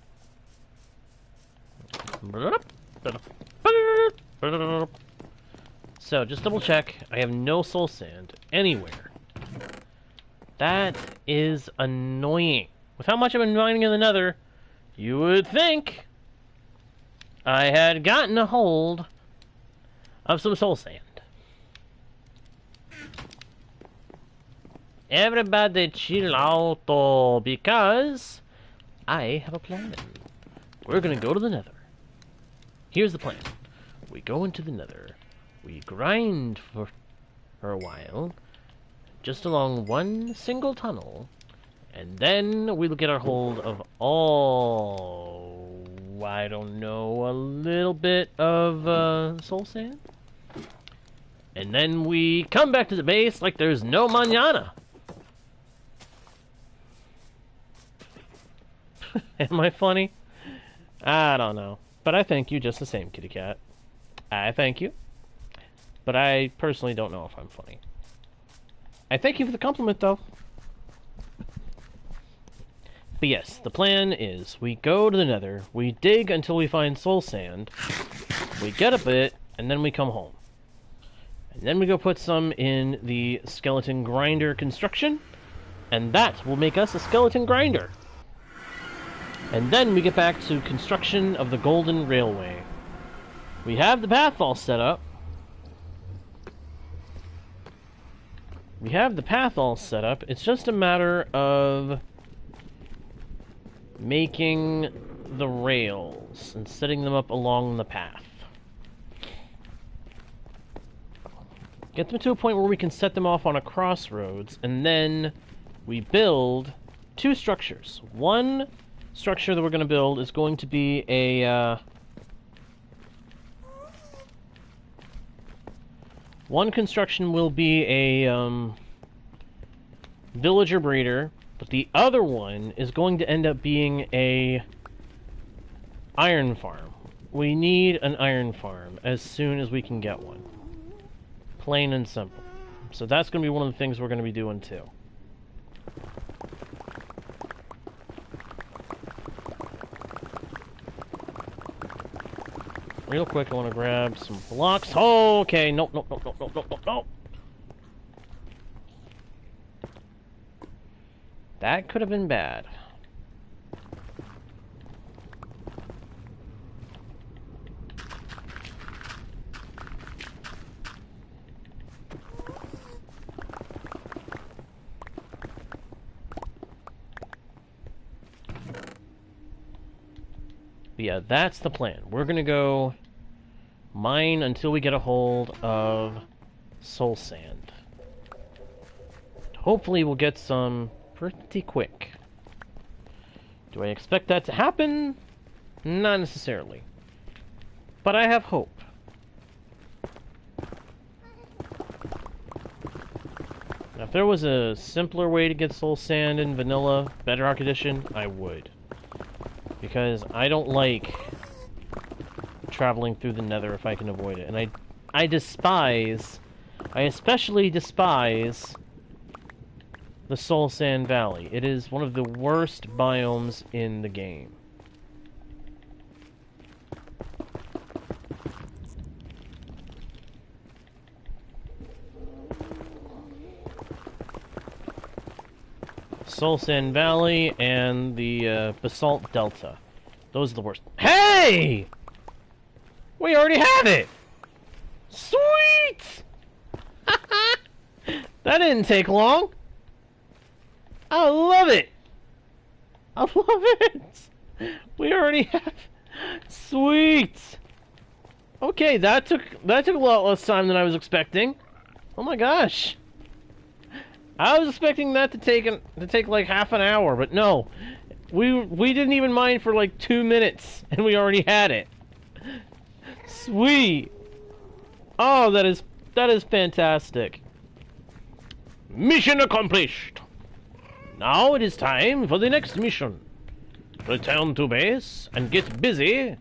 So, just double check. I have no soul sand anywhere. That is annoying. With how much I've been mining in the Nether, you would think I had gotten a hold of some soul sand. Everybody chill out, though, because I have a plan. We're gonna go to the Nether. Here's the plan. We go into the Nether. We grind for a while, just along one single tunnel, and then we'll get our hold of all, I don't know, a little bit of soul sand. And then we come back to the base like there's no mañana. Am I funny? I don't know. But I thank you just the same, kitty cat. I thank you. But I personally don't know if I'm funny. I thank you for the compliment, though. But yes, the plan is we go to the Nether, we dig until we find soul sand, we get a bit, and then we come home. And then we go put some in the skeleton grinder construction, and that will make us a skeleton grinder. And then we get back to construction of the Golden Railway. We have the path all set up. It's just a matter of making the rails and setting them up along the path. Get them to a point where we can set them off on a crossroads, and then we build two structures. One structure that we're going to build is going to be a one construction will be a villager breeder, but the other one is going to end up being a iron farm. We need an iron farm as soon as we can get one. Plain and simple. So that's going to be one of the things we're going to be doing too. Real quick, I want to grab some blocks. Oh, okay. Nope. That could have been bad. But yeah, that's the plan. We're gonna go mine until we get a hold of soul sand. Hopefully we'll get some pretty quick. Do I expect that to happen? Not necessarily. But I have hope. Now, if there was a simpler way to get soul sand in vanilla Bedrock Edition, I would. Because I don't like traveling through the Nether if I can avoid it. And I especially despise the Soul Sand Valley. It is one of the worst biomes in the game. Soul Sand Valley and the Basalt Delta. Those are the worst. Hey! We already have it! Sweet! That didn't take long. I love it! I love it! We already have... Sweet! Okay, that took a lot less time than I was expecting. Oh my gosh. I was expecting that to take like half an hour, but no. We didn't even mine for like 2 minutes, and we already had it. Sweet! Oh, that is fantastic. Mission accomplished! Now it is time for the next mission. Return to base and get busy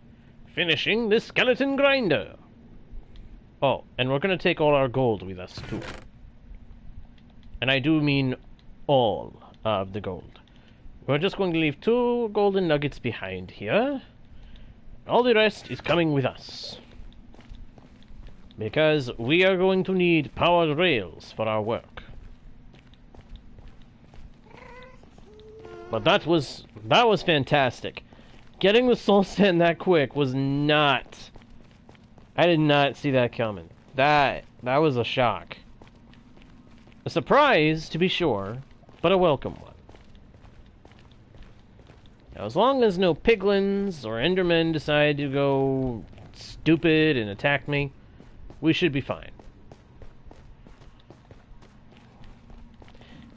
finishing this skeleton grinder. Oh, and we're gonna take all our gold with us too. And I do mean all of the gold. We're just going to leave 2 golden nuggets behind here. All the rest is coming with us. Because we are going to need powered rails for our work. But that was fantastic. Getting the soul sand that quick was not... I did not see that coming. That was a shock. A surprise, to be sure, but a welcome one. Now, as long as no piglins or endermen decide to go stupid and attack me, we should be fine.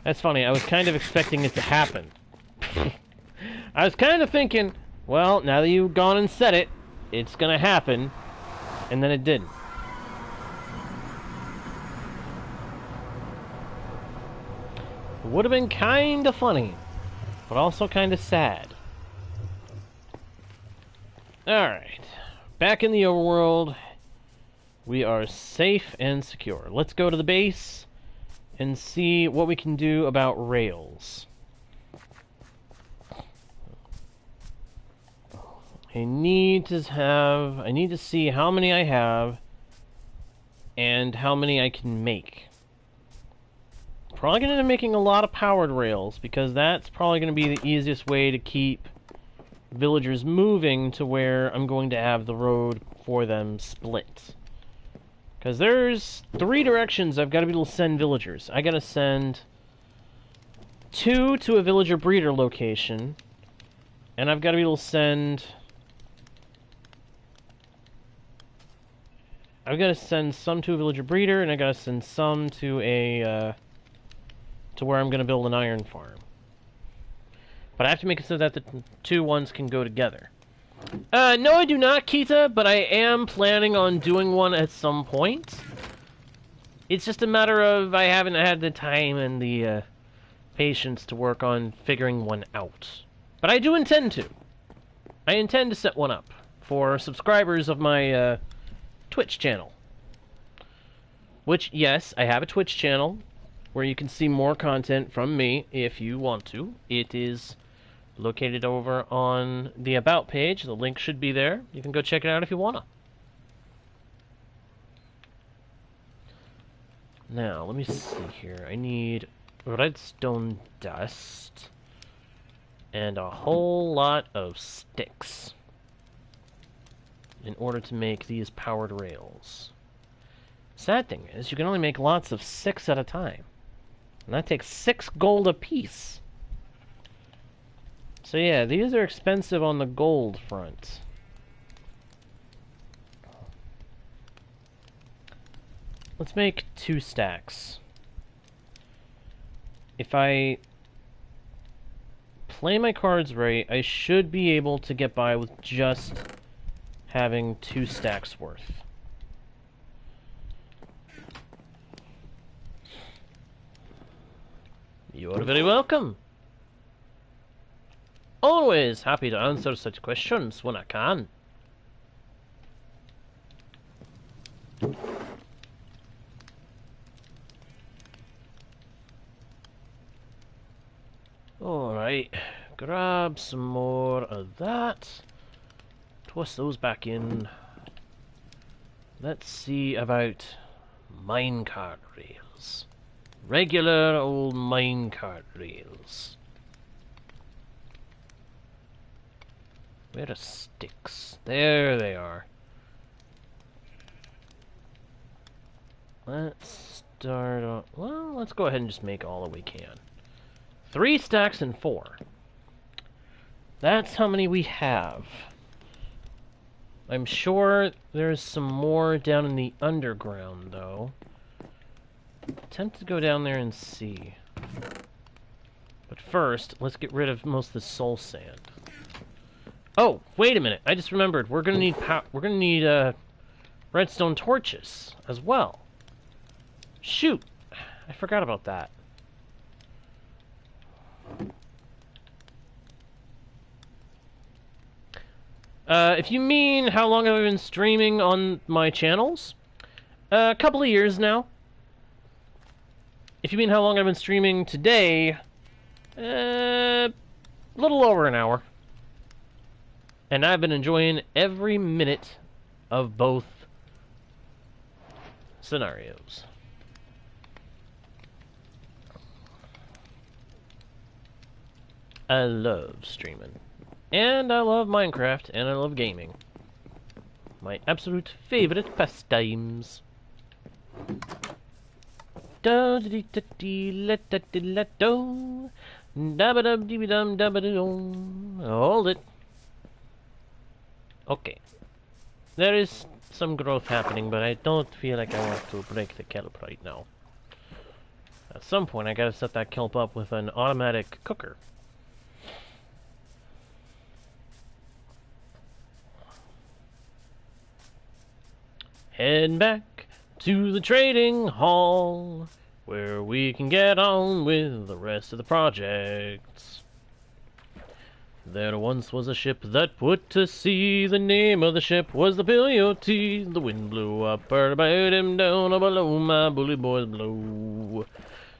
That's funny, I was kind of expecting it to happen. I was kind of thinking, well, now that you've gone and said it, it's gonna happen, and then it didn't. It would have been kind of funny, but also kind of sad. Alright. Back in the overworld. We are safe and secure. Let's go to the base and see what we can do about rails. I need to see how many I have and how many I can make. Probably going to end up making a lot of powered rails because that's probably going to be the easiest way to keep villagers moving to where I'm going to have the road for them split. Because there's 3 directions I've got to be able to send villagers. I got to send 2 to a villager breeder location, and I've got to be able to send... I've got to send some to a villager breeder, and I got to send some to a to where I'm going to build an iron farm. But I have to make it so that the 2 ones can go together. No, I do not, Kita, but I am planning on doing one at some point. It's just a matter of I haven't had the time and the patience to work on figuring one out. But I do intend to. I intend to set one up for subscribers of my Twitch channel. Which, yes, I have a Twitch channel where you can see more content from me if you want to. It is located over on the About page. The link should be there. You can go check it out if you wanna. Now, let me see here. I need redstone dust and a whole lot of sticks in order to make these powered rails. Sad thing is, you can only make lots of 6 at a time. And that takes 6 gold apiece. So yeah, these are expensive on the gold front. Let's make 2 stacks. If I play my cards right, I should be able to get by with just having 2 stacks worth. You are very welcome. Always happy to answer such questions when I can. Alright, grab some more of that. Twist those back in. Let's see about minecart rails. Regular old minecart rails. Where are sticks? There they are. Let's start on... Well, let's go ahead and just make all that we can. 3 stacks and 4. That's how many we have. I'm sure there's some more down in the underground, though. Tempted to go down there and see. But first, let's get rid of most of the soul sand. Oh, wait a minute! I just remembered. We're gonna need redstone torches as well. Shoot! I forgot about that. If you mean how long have I been streaming on my channels? A couple of years now. If you mean how long I've been streaming today, a little over an hour. And I've been enjoying every minute of both scenarios. I love streaming. And I love Minecraft, and I love gaming. My absolute favorite pastimes. Hold it. Okay. There is some growth happening, but I don't feel like I want to break the kelp right now. At some point, I gotta set that kelp up with an automatic cooker. Head back to the trading hall, where we can get on with the rest of the projects. There once was a ship that put to sea. The name of the ship was the P.O.T. The wind blew up her, bowed him down, below my bully boys blow.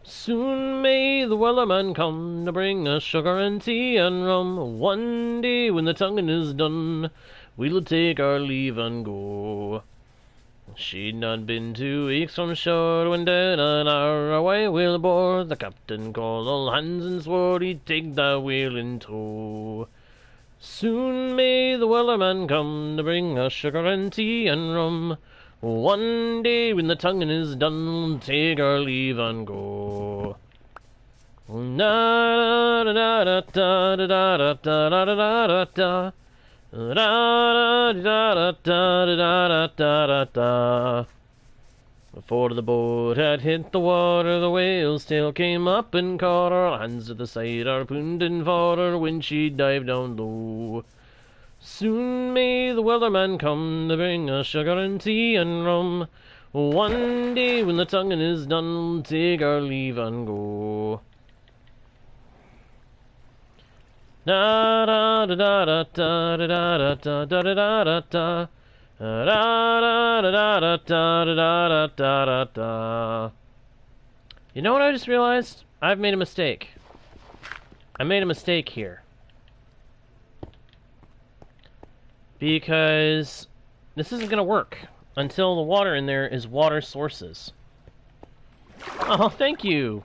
Soon may the wellerman come to bring us sugar and tea and rum. One day when the tonguing is done, we'll take our leave and go. She'd not been 2 weeks from shore when down an hour away we'll bore. The captain called all hands and swore he'd take the whale in tow. Soon may the wellerman come to bring us sugar and tea and rum. One day when the tonguing is done, we'll take our leave and go. Da da da da da da da da da da da. Da da da da da da da da. Before the boat had hit the water, the whale's tail came up and caught her. Hands to the side, harpooned and fought her when she dived down low. Soon may the wellerman come to bring us sugar and tea and rum. One day when the tonguing is done, we'll take our leave and go. Da da da da da da da da da da da da da da da da da. You know what I just realized? I've made a mistake. I made a mistake here. Because this isn't going to work until the water in there is water sources. Oh, thank you.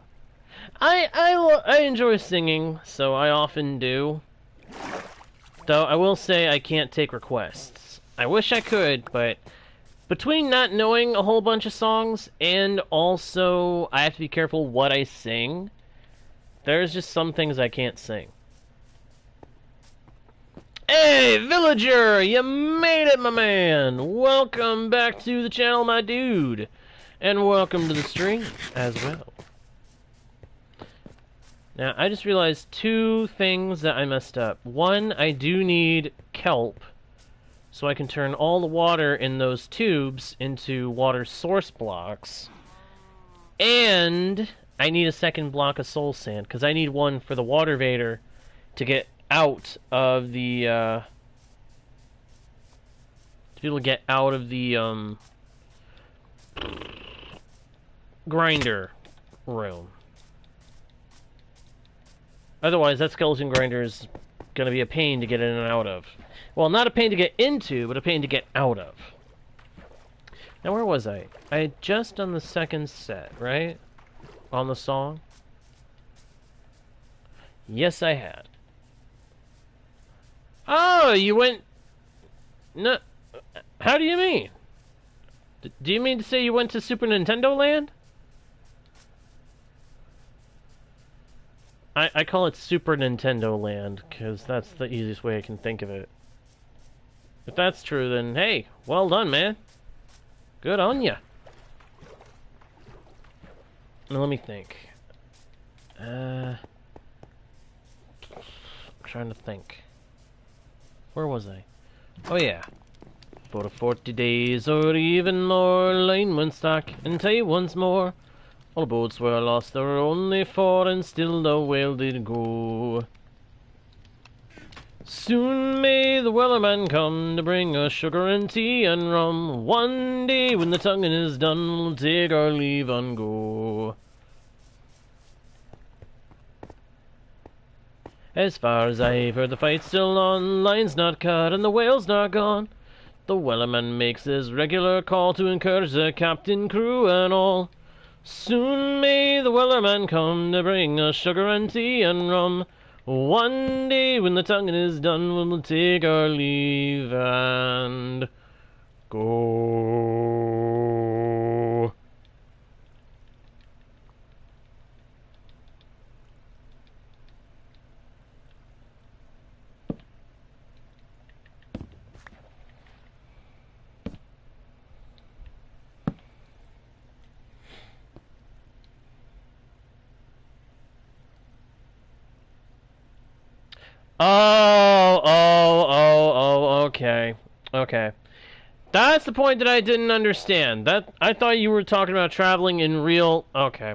I enjoy singing, so I often do. Though I will say I can't take requests. I wish I could, but between not knowing a whole bunch of songs and also I have to be careful what I sing, there's just some things I can't sing. Hey, villager! You made it, my man! Welcome back to the channel, my dude! And welcome to the stream, as well. Now, I just realized 2 things that I messed up. One, I do need kelp, so I can turn all the water in those tubes into water source blocks. And I need a second block of soul sand, because I need one for the water vader to get out of the to be able to get out of the grinder room. Otherwise that skeleton grinder is gonna be a pain to get in and out of. Well, not a pain to get into, but a pain to get out of. Now where was I? I had just done the second set, right? On the song? Yes, I had. Oh, you went... No... How do you mean? Do you mean to say you went to Super Nintendo Land? I call it Super Nintendo Land, because that's the easiest way I can think of it. If that's true, then hey, well done, man. Good on ya. Now let me think. I'm trying to think. Where was I? Oh yeah. For 40 days or even more, line went stuck and tight once more. All boats were lost, there were only 4, and still the whale did go. Soon may the wellerman come to bring us sugar and tea and rum. One day when the tonguing is done, we'll take our leave and go. As far as I've heard, the fight's still on, line's not cut and the whale's not gone. The wellerman makes his regular call to encourage the captain, crew, and all. Soon may the wellerman come to bring us sugar and tea and rum. One day when the tonguing is done, we'll take our leave and go. Okay. Okay. That's the point that I didn't understand. That I thought you were talking about traveling in real... Okay.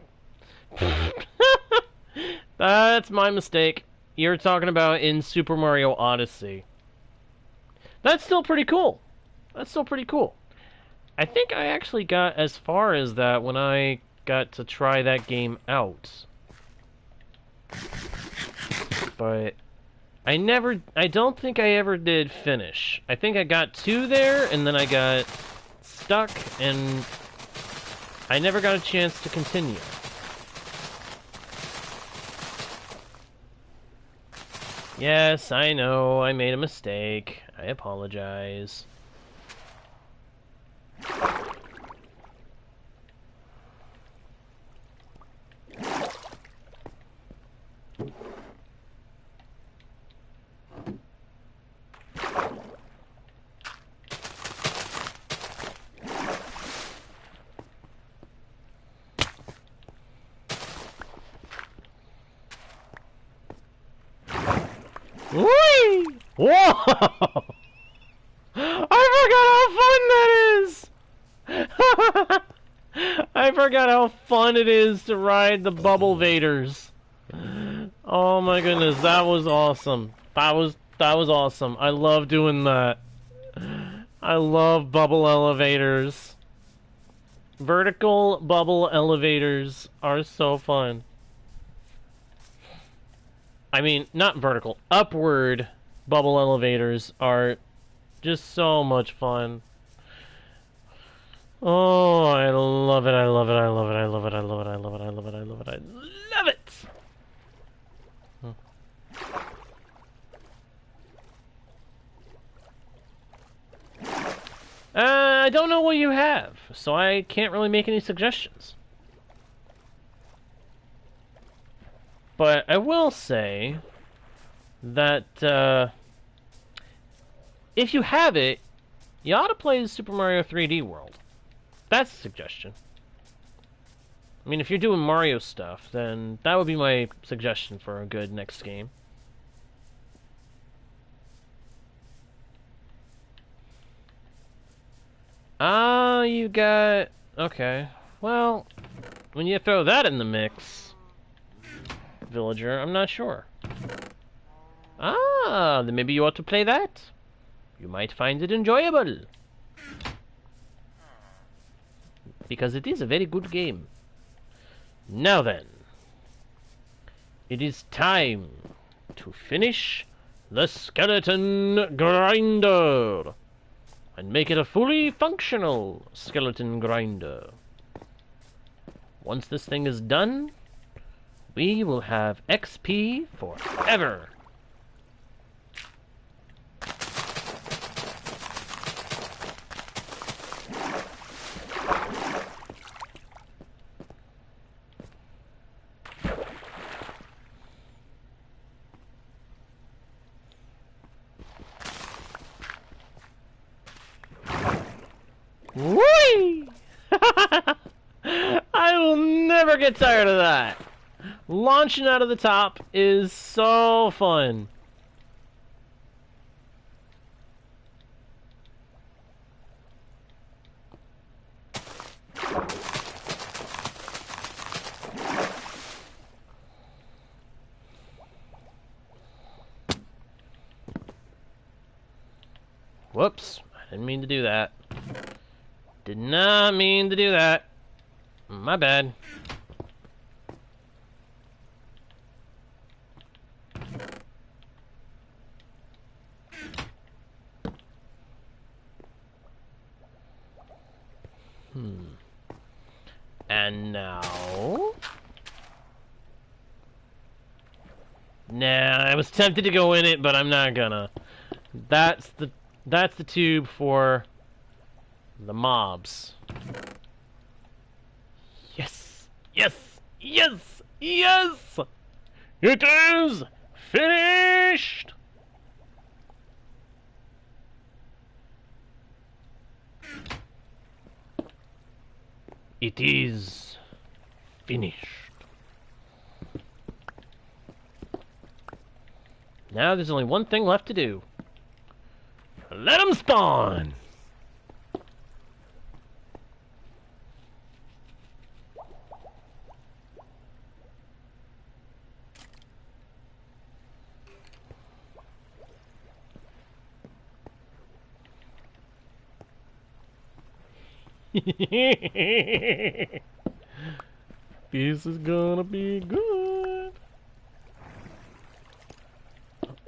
That's my mistake. you're talking about in Super Mario Odyssey. That's still pretty cool. That's still pretty cool. I think I actually got as far as that when I got to try that game out. But I don't think I ever did finish. I think I got 2 there, and then I got stuck, and I never got a chance to continue. Yes, I know, I made a mistake. I apologize. Whee! Whoa! I forgot how fun that is! I forgot how fun it is to ride the Bubble Vaders. Oh my goodness, that was awesome. That was awesome. I love doing that. I love bubble elevators. Vertical bubble elevators are so fun. I mean, not vertical, upward bubble elevators are just so much fun. Oh, I love it, I love it, I love it, I love it, I love it, I love it, I love it, I love it, I love it! I don't know what you have, so I can't really make any suggestions. But I will say that if you have it, you ought to play Super Mario 3D World. That's a suggestion. I mean, if you're doing Mario stuff, then that would be my suggestion for a good next game. Ah, you got... Okay. Well, when you throw that in the mix, villager, I'm not sure. Ah, then maybe you ought to play that. You might find it enjoyable. Because it is a very good game. Now then, it is time to finish the skeleton grinder and make it a fully functional skeleton grinder. Once this thing is done, we will have XP forever. Whee! I will never get tired of that. Launching out of the top is so fun. Whoops, I didn't mean to do that. Did not mean to do that. My bad. And now... Nah, I was tempted to go in it, but I'm not gonna. That's the tube for the mobs. Yes! Yes! Yes! Yes! It is finished! It is finished. Now there's only one thing left to do. Let them spawn! This is gonna be good.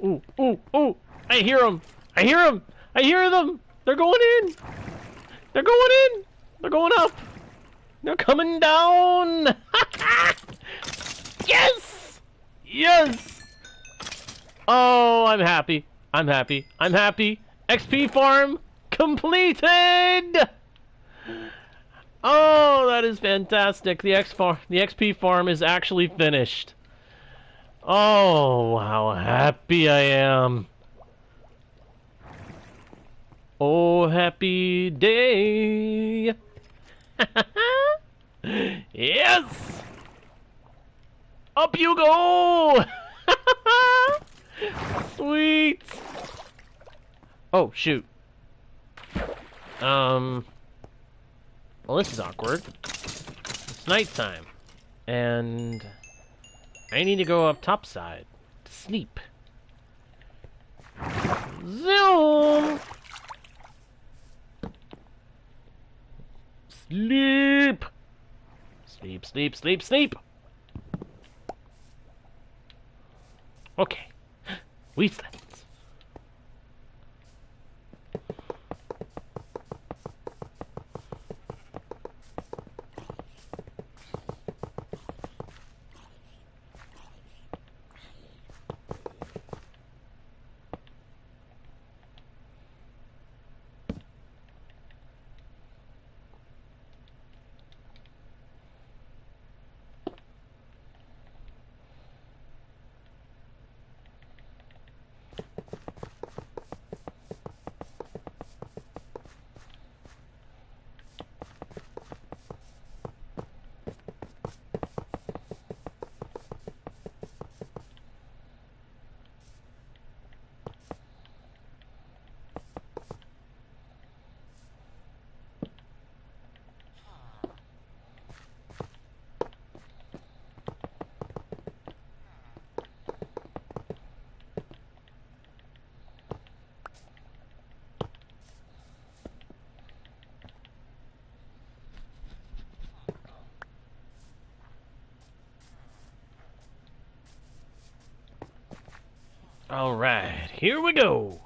Ooh, ooh, ooh! I hear them! I hear them! I hear them! They're going in! They're going in! They're going up! They're coming down! Yes! Yes! Oh, I'm happy. I'm happy. I'm happy. XP farm completed! Oh, that is fantastic. The XP farm is actually finished. Oh, how happy I am. Oh, happy day. Yes! Up you go! Sweet! Oh, shoot. Well, this is awkward. It's nighttime. And I need to go up topside to sleep. Zoom! Sleep! Sleep, sleep, sleep, sleep! Okay. We slept. Alright, here we go.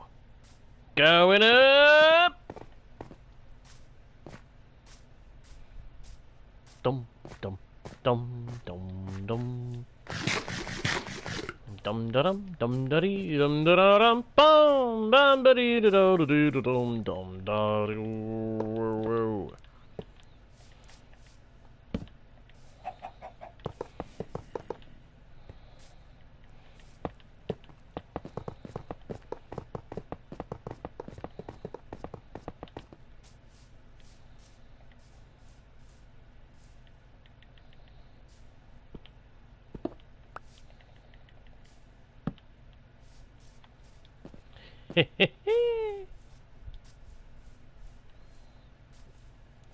Going up. Dum dum dum dum dum. Dum da dum dum da dee dum da da dum bum bum ba dee da da dee da dum dum da dee.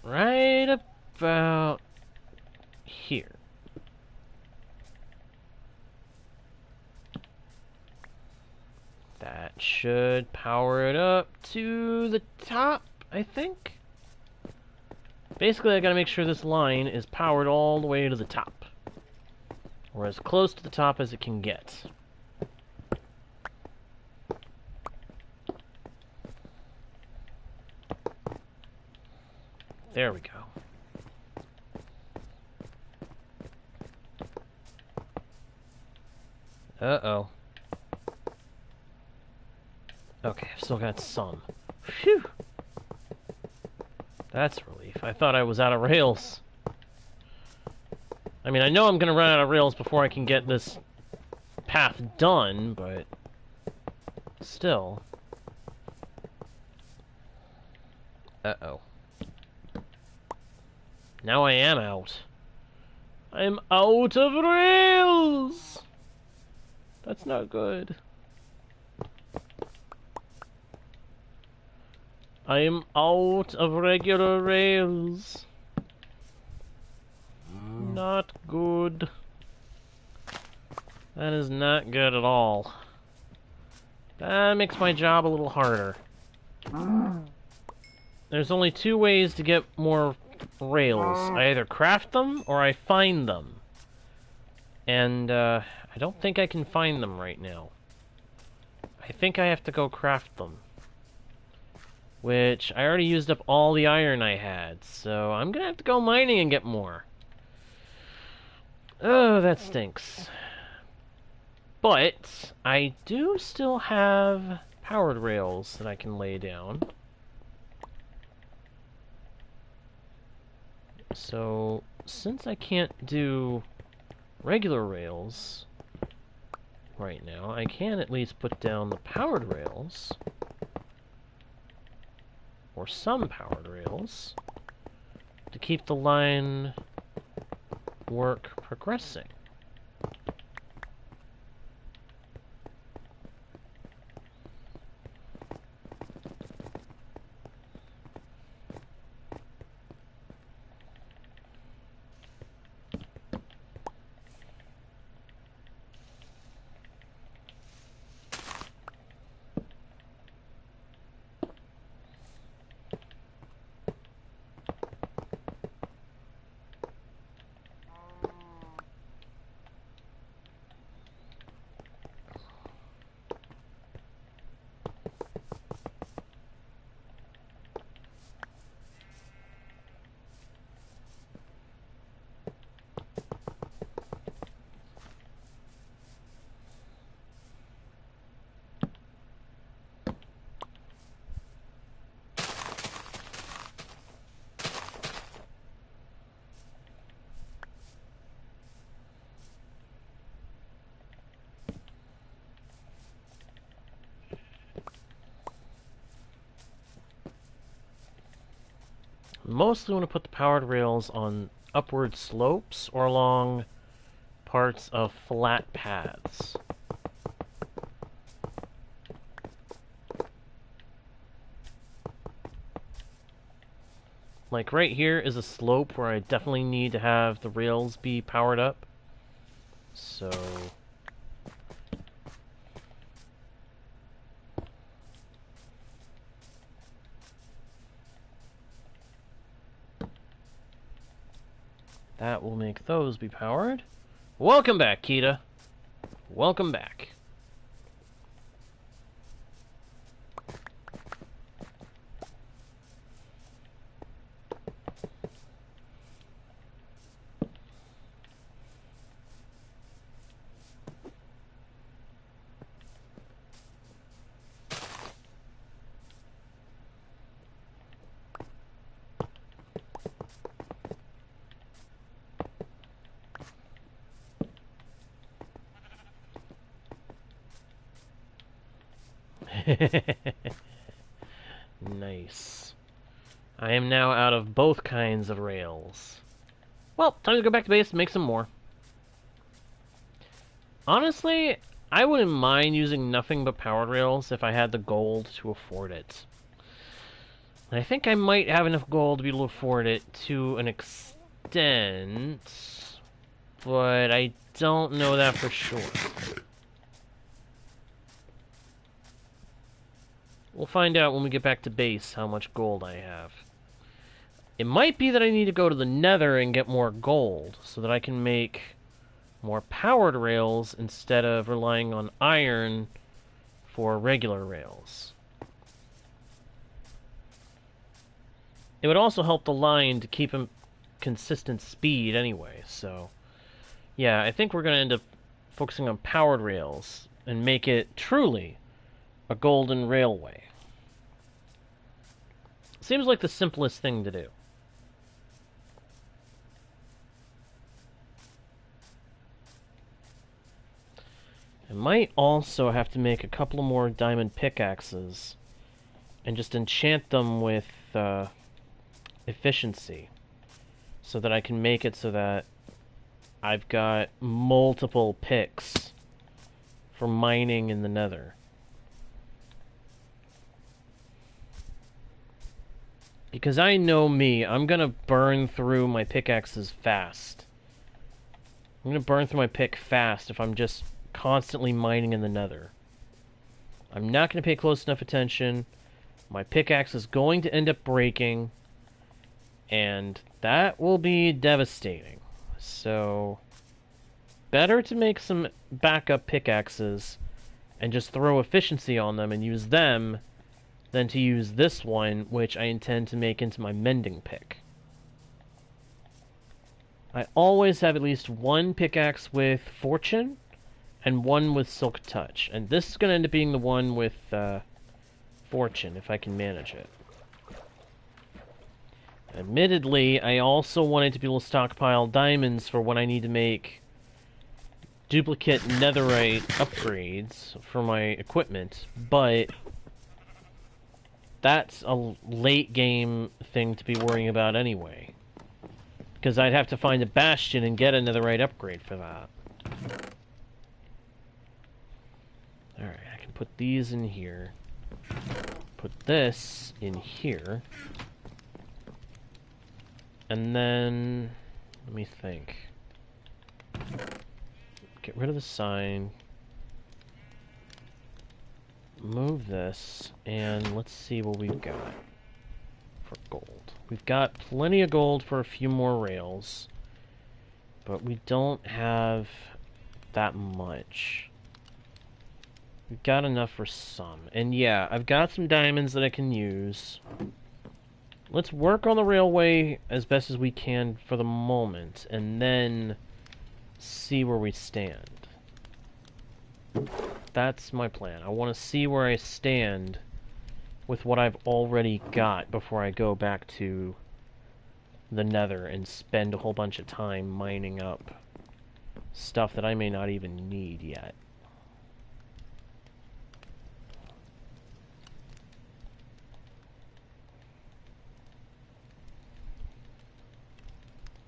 Right about here. That should power it up to the top, I think. Basically, I gotta make sure this line is powered all the way to the top. Or as close to the top as it can get. There we go. Uh-oh. Okay, I've still got some. Phew! That's a relief. I thought I was out of rails. I mean, I know I'm gonna run out of rails before I can get this path done, but still. Uh-oh. Now I am out. I'm out of rails! That's not good. I am out of regular rails. Not good. That is not good at all. That makes my job a little harder. there's only two ways to get more rails. I either craft them or I find them. And I don't think I can find them right now. I think I have to go craft them. Which, I already used up all the iron I had, so I'm gonna have to go mining and get more. Oh, that stinks. But, I do still have powered rails that I can lay down. So, since I can't do regular rails right now, I can at least put down the powered rails, or some powered rails, to keep the line work progressing. Mostly want to put the powered rails on upward slopes or along parts of flat paths. Like right here is a slope where I definitely need to have the rails be powered up. So that will make those be powered. Welcome back, Kita. Welcome back. Nice. I am now out of both kinds of rails. Well, time to go back to base and make some more. Honestly, I wouldn't mind using nothing but powered rails if I had the gold to afford it. And I think I might have enough gold to be able to afford it to an extent, but I don't know that for sure. We'll find out when we get back to base how much gold I have. It might be that I need to go to the Nether and get more gold so that I can make more powered rails instead of relying on iron for regular rails. It would also help the line to keep a consistent speed anyway, so yeah, I think we're going to end up focusing on powered rails and make it truly a golden railway. Seems like the simplest thing to do. I might also have to make a couple more diamond pickaxes and just enchant them with efficiency so that I can make it so that I've got multiple picks for mining in the Nether. Because I know me, I'm gonna burn through my pickaxes fast. I'm gonna burn through my pick fast if I'm just constantly mining in the Nether. I'm not gonna pay close enough attention, My pickaxe is going to end up breaking, and that will be devastating. So, better to make some backup pickaxes and just throw efficiency on them and use them than to use this one, which I intend to make into my mending pick. I always have at least one pickaxe with Fortune and one with Silk Touch, and this is going to end up being the one with Fortune, if I can manage it. Admittedly, I also wanted to be able to stockpile diamonds for when I need to make duplicate netherite upgrades for my equipment, but that's a late game thing to be worrying about anyway. Because I'd have to find a bastion and get a netherite upgrade for that. Alright, I can put these in here. Put this in here. And then, let me think. Get rid of the sign. Move this, and let's see what we've got for gold. We've got plenty of gold for a few more rails, but we don't have that much. We've got enough for some. And yeah, I've got some diamonds that I can use. Let's work on the railway as best as we can for the moment, and then see where we stand. That's my plan. I want to see where I stand with what I've already got before I go back to the Nether and spend a whole bunch of time mining up stuff that I may not even need yet.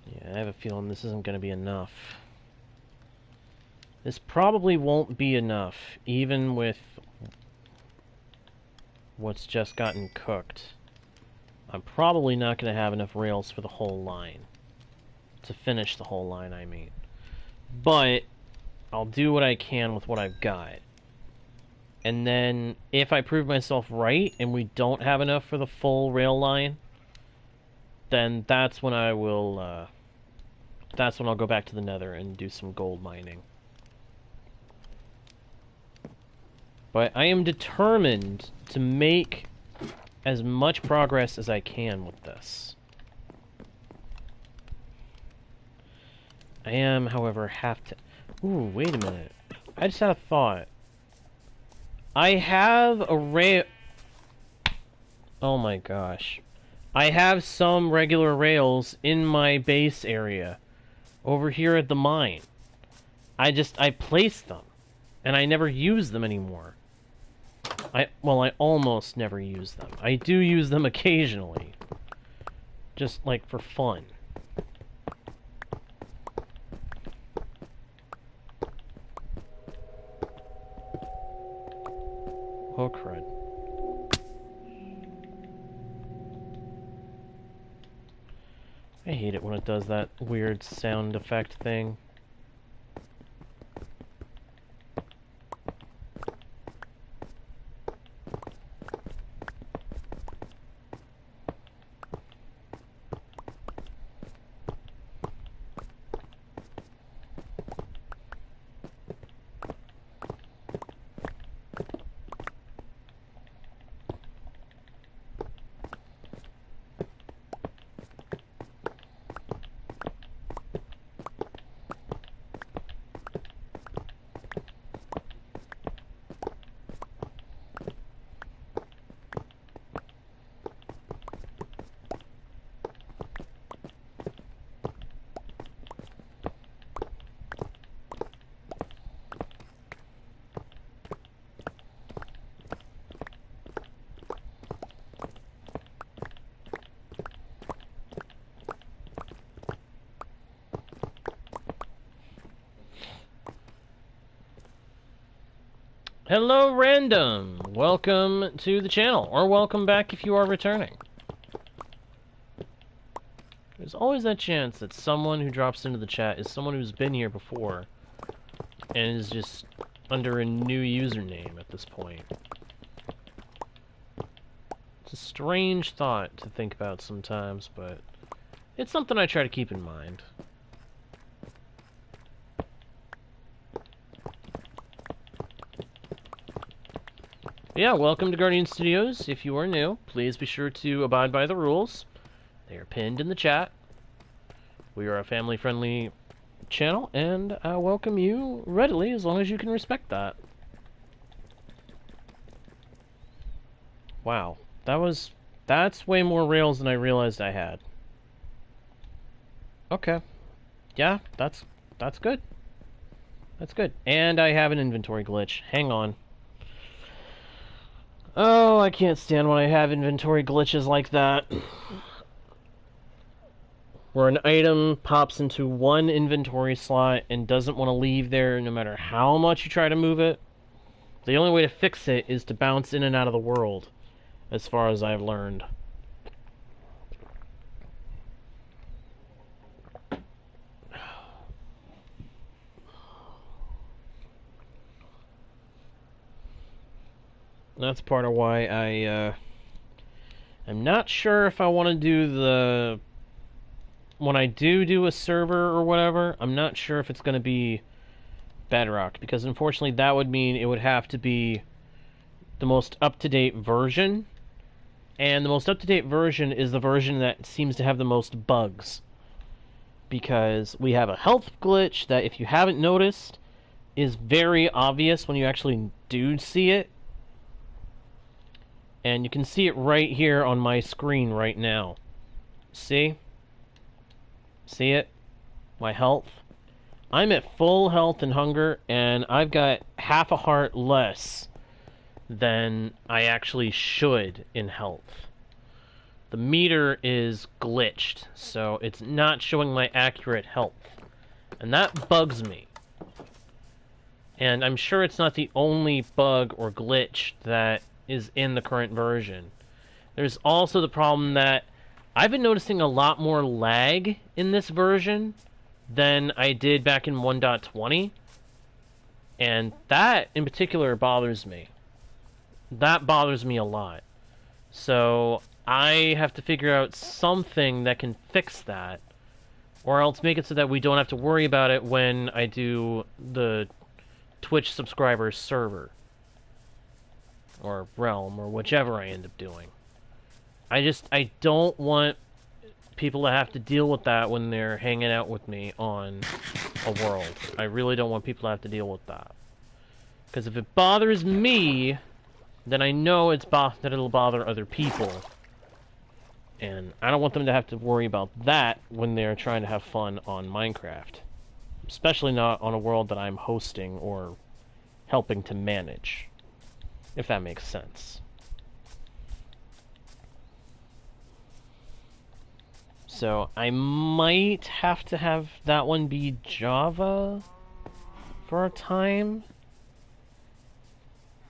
Yeah, I have a feeling this isn't going to be enough. This probably won't be enough, even with what's just gotten cooked. I'm probably not going to have enough rails for the whole line. To finish the whole line, I mean. But I'll do what I can with what I've got. And then, if I prove myself right, and we don't have enough for the full rail line, then that's when I will, that's when I'll go back to the Nether and do some gold mining. But I am determined to make as much progress as I can with this. I am, however, have to... Ooh, wait a minute. I just had a thought. I have a rail... Oh my gosh. I have some regular rails in my base area over here at the mine. I placed them, and I never use them anymore. I almost never use them. I do use them occasionally. Just, like, for fun. Oh, crud. I hate it when it does that weird sound effect thing. Hello, Random! Welcome to the channel, or welcome back if you are returning. There's always that chance that someone who drops into the chat is someone who's been here before, and is just under a new username at this point. It's a strange thought to think about sometimes, but it's something I try to keep in mind. Yeah, welcome to Guardian Studios. If you are new, please be sure to abide by the rules. They are pinned in the chat. We are a family-friendly channel, and I welcome you readily as long as you can respect that. Wow, that's way more rails than I realized I had. Okay. Yeah, that's good. That's good. And I have an inventory glitch. Hang on. Oh, I can't stand when I have inventory glitches like that. Where an item pops into one inventory slot and doesn't want to leave there no matter how much you try to move it. The only way to fix it is to bounce in and out of the world, as far as I've learned. That's part of why I'm not sure if I want to do the... When I do a server or whatever, I'm not sure if it's going to be Bedrock, because unfortunately that would mean it would have to be the most up-to-date version, and the most up-to-date version is the version that seems to have the most bugs, because we have a health glitch that, if you haven't noticed, is very obvious when you actually do see it. And you can see it right here on my screen right now. See? See it? My health? I'm at full health and hunger, and I've got half a heart less than I actually should in health. The meter is glitched, so it's not showing my accurate health. And that bugs me. And I'm sure it's not the only bug or glitch that is in the current version. There's also the problem that I've been noticing a lot more lag in this version than I did back in 1.20, and that in particular bothers me. That bothers me a lot. So I have to figure out something that can fix that, or else make it so that we don't have to worry about it when I do the Twitch subscribers server or realm, or whichever I end up doing. I don't want people to have to deal with that when they're hanging out with me on a world. I really don't want people to have to deal with that. Because if it bothers me, then I know that it'll bother other people. And I don't want them to have to worry about that when they're trying to have fun on Minecraft. Especially not on a world that I'm hosting or helping to manage. If that makes sense. So I might have to have that one be Java for a time,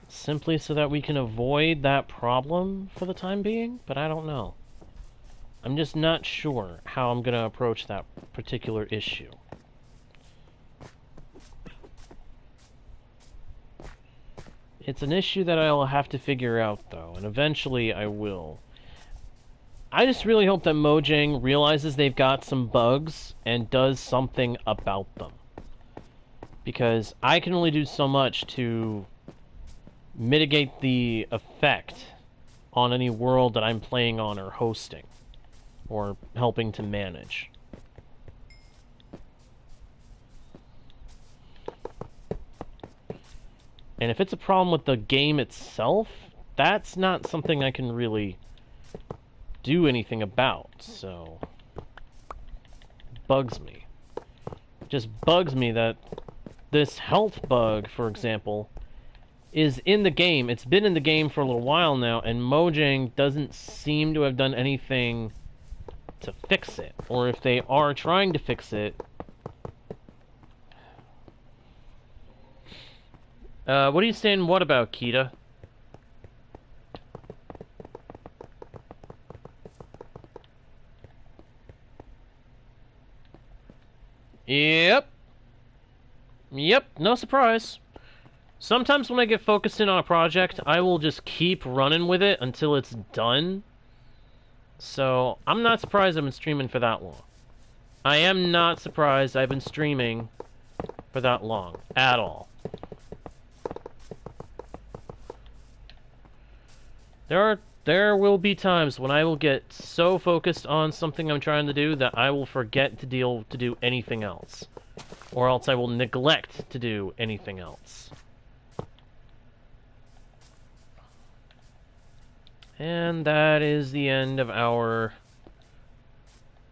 simply so that we can avoid that problem for the time being, but I don't know. I'm just not sure how I'm going to approach that particular issue. It's an issue that I'll have to figure out, though, and eventually I will. I just really hope that Mojang realizes they've got some bugs and does something about them. Because I can only do so much to mitigate the effect on any world that I'm playing on or hosting, or helping to manage. And if it's a problem with the game itself, that's not something I can really do anything about, so bugs me. It just bugs me that this health bug, for example, is in the game. It's been in the game for a little while now, and Mojang doesn't seem to have done anything to fix it. Or if they are trying to fix it, what are you saying what about, Kita? Yep. Yep, no surprise. Sometimes when I get focused in on a project, I will just keep running with it until it's done. So, I'm not surprised I've been streaming for that long. I am not surprised I've been streaming for that long, at all. There will be times when I will get so focused on something I'm trying to do that I will forget to do anything else. Or else I will neglect to do anything else. And that is the end of our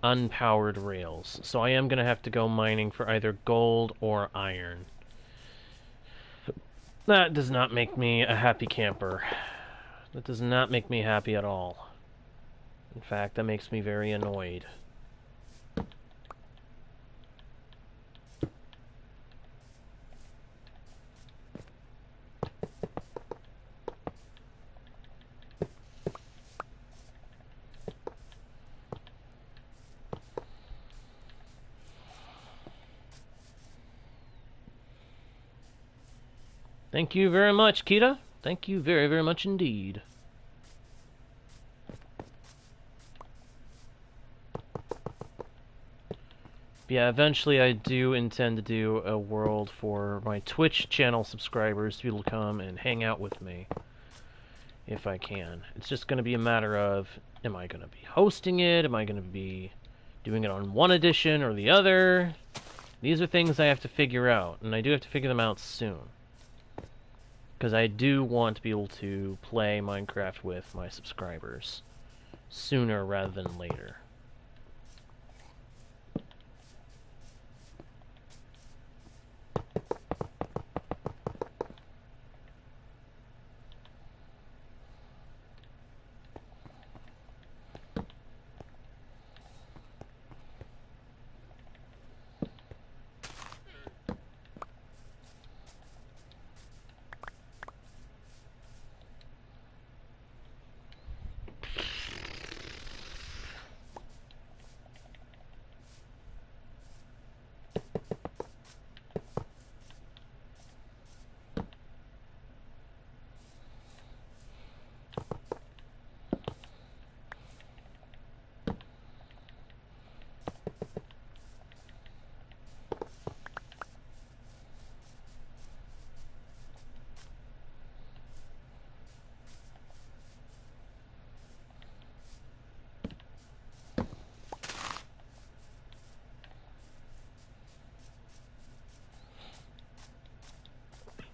unpowered rails. So I am going to have to go mining for either gold or iron. That does not make me a happy camper. That does not make me happy at all. In fact, that makes me very annoyed. Thank you very much, Kita. Thank you very, very much indeed. Yeah, eventually I do intend to do a world for my Twitch channel subscribers to be able to come and hang out with me. If I can. It's just going to be a matter of, am I going to be hosting it? Am I going to be doing it on one edition or the other? These are things I have to figure out, and I do have to figure them out soon. Because I do want to be able to play Minecraft with my subscribers sooner rather than later.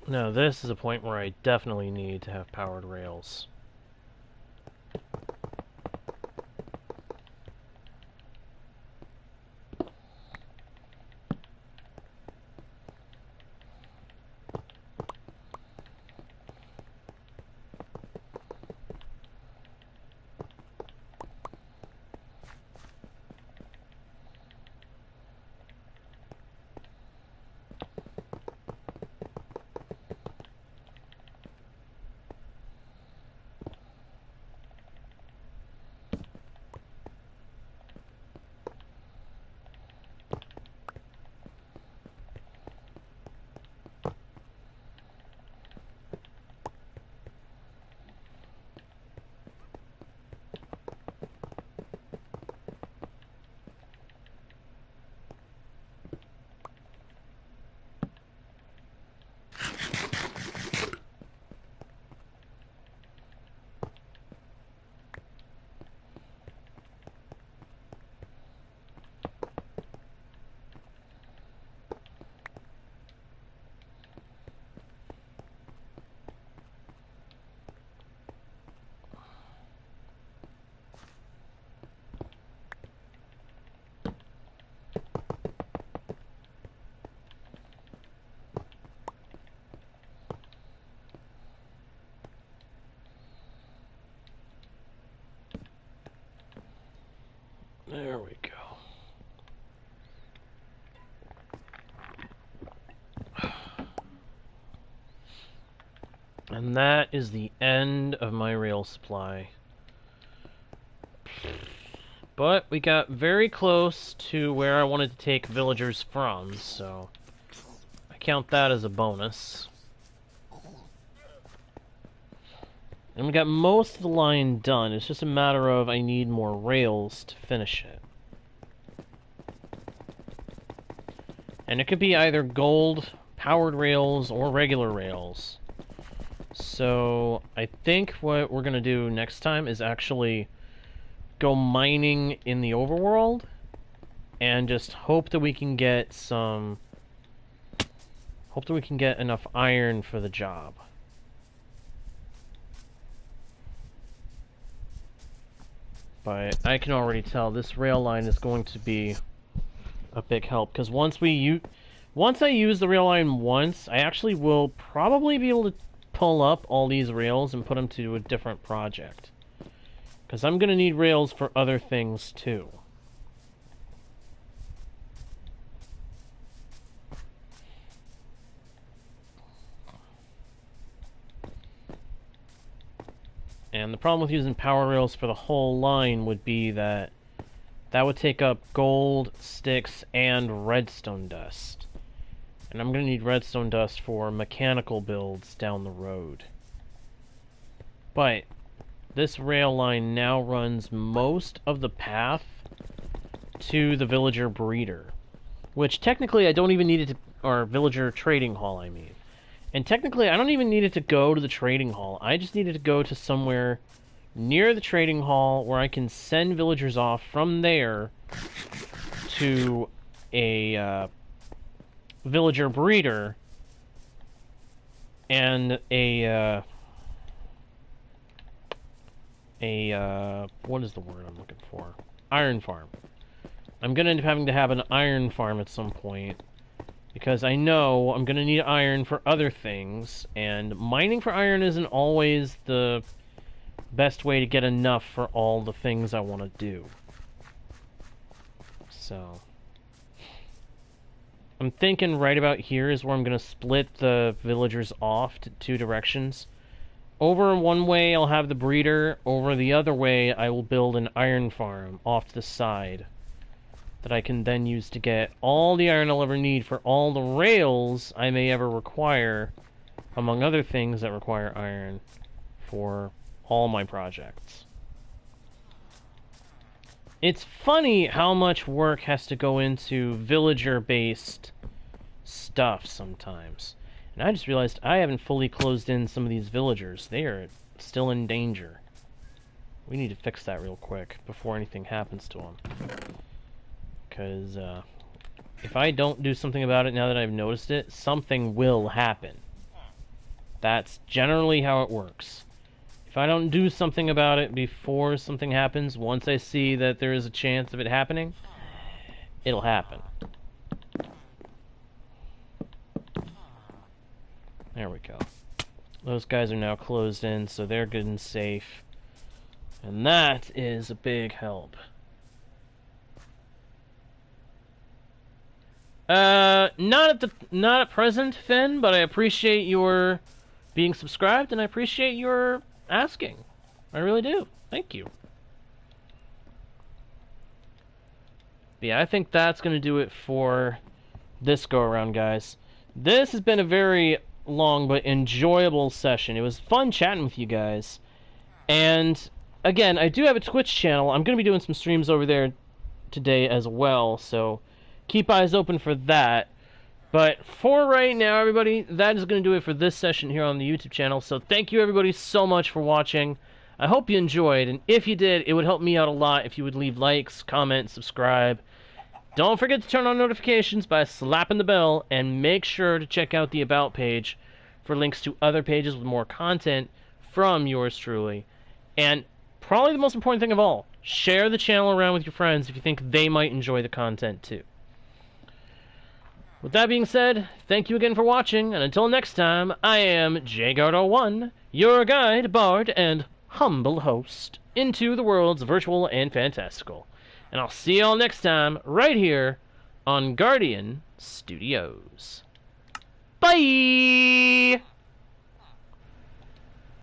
Now this is a point where I definitely need to have powered rails. There we go. And that is the end of my rail supply. But we got very close to where I wanted to take villagers from, so I count that as a bonus. And we got most of the line done. It's just a matter of I need more rails to finish it. And it could be either gold powered rails or regular rails. So I think what we're going to do next time is actually go mining in the overworld and just hope that we can get some... Hope that we can get enough iron for the job. But I can already tell this rail line is going to be a big help, because once I use the rail line once, I actually will probably be able to pull up all these rails and put them to a different project. Because I'm going to need rails for other things too. And the problem with using power rails for the whole line would be that that would take up gold, sticks, and redstone dust. And I'm going to need redstone dust for mechanical builds down the road. But this rail line now runs most of the path to the villager breeder. Which technically I don't even need it to... Or villager trading hall, I mean. And technically I don't even need it to go to the trading hall. I just need it to go to somewhere near the trading hall where I can send villagers off from there to a villager breeder and a what is the word I'm looking for? Iron farm. I'm gonna end up having to have an iron farm at some point because I know I'm gonna need iron for other things, and mining for iron isn't always the best way to get enough for all the things I want to do. So I'm thinking right about here is where I'm going to split the villagers off to two directions. Over one way I'll have the breeder, over the other way I will build an iron farm off to the side that I can then use to get all the iron I'll ever need for all the rails I may ever require, among other things that require iron, for all my projects. It's funny how much work has to go into villager-based stuff sometimes. And I just realized I haven't fully closed in some of these villagers. They are still in danger. We need to fix that real quick before anything happens to them. Because if I don't do something about it now that I've noticed it, something will happen. That's generally how it works. If I don't do something about it before something happens, once I see that there is a chance of it happening, it'll happen. There we go. Those guys are now closed in, so they're good and safe. And that is a big help. Not at present, Finn, but I appreciate your being subscribed, and I appreciate your asking. I really do. Thank you. But yeah, I think that's going to do it for this go-around, guys. This has been a very long but enjoyable session. It was fun chatting with you guys. And, again, I do have a Twitch channel. I'm going to be doing some streams over there today as well, so keep eyes open for that. But for right now, everybody, that is going to do it for this session here on the YouTube channel. So thank you, everybody, so much for watching. I hope you enjoyed, and if you did, it would help me out a lot if you would leave likes, comment, subscribe. Don't forget to turn on notifications by slapping the bell, and make sure to check out the About page for links to other pages with more content from yours truly. And probably the most important thing of all, share the channel around with your friends if you think they might enjoy the content too. With that being said, thank you again for watching, and until next time, I am JGuard01, your guide, bard, and humble host into the worlds virtual and fantastical. And I'll see y'all next time, right here, on Guardian Studios. Bye!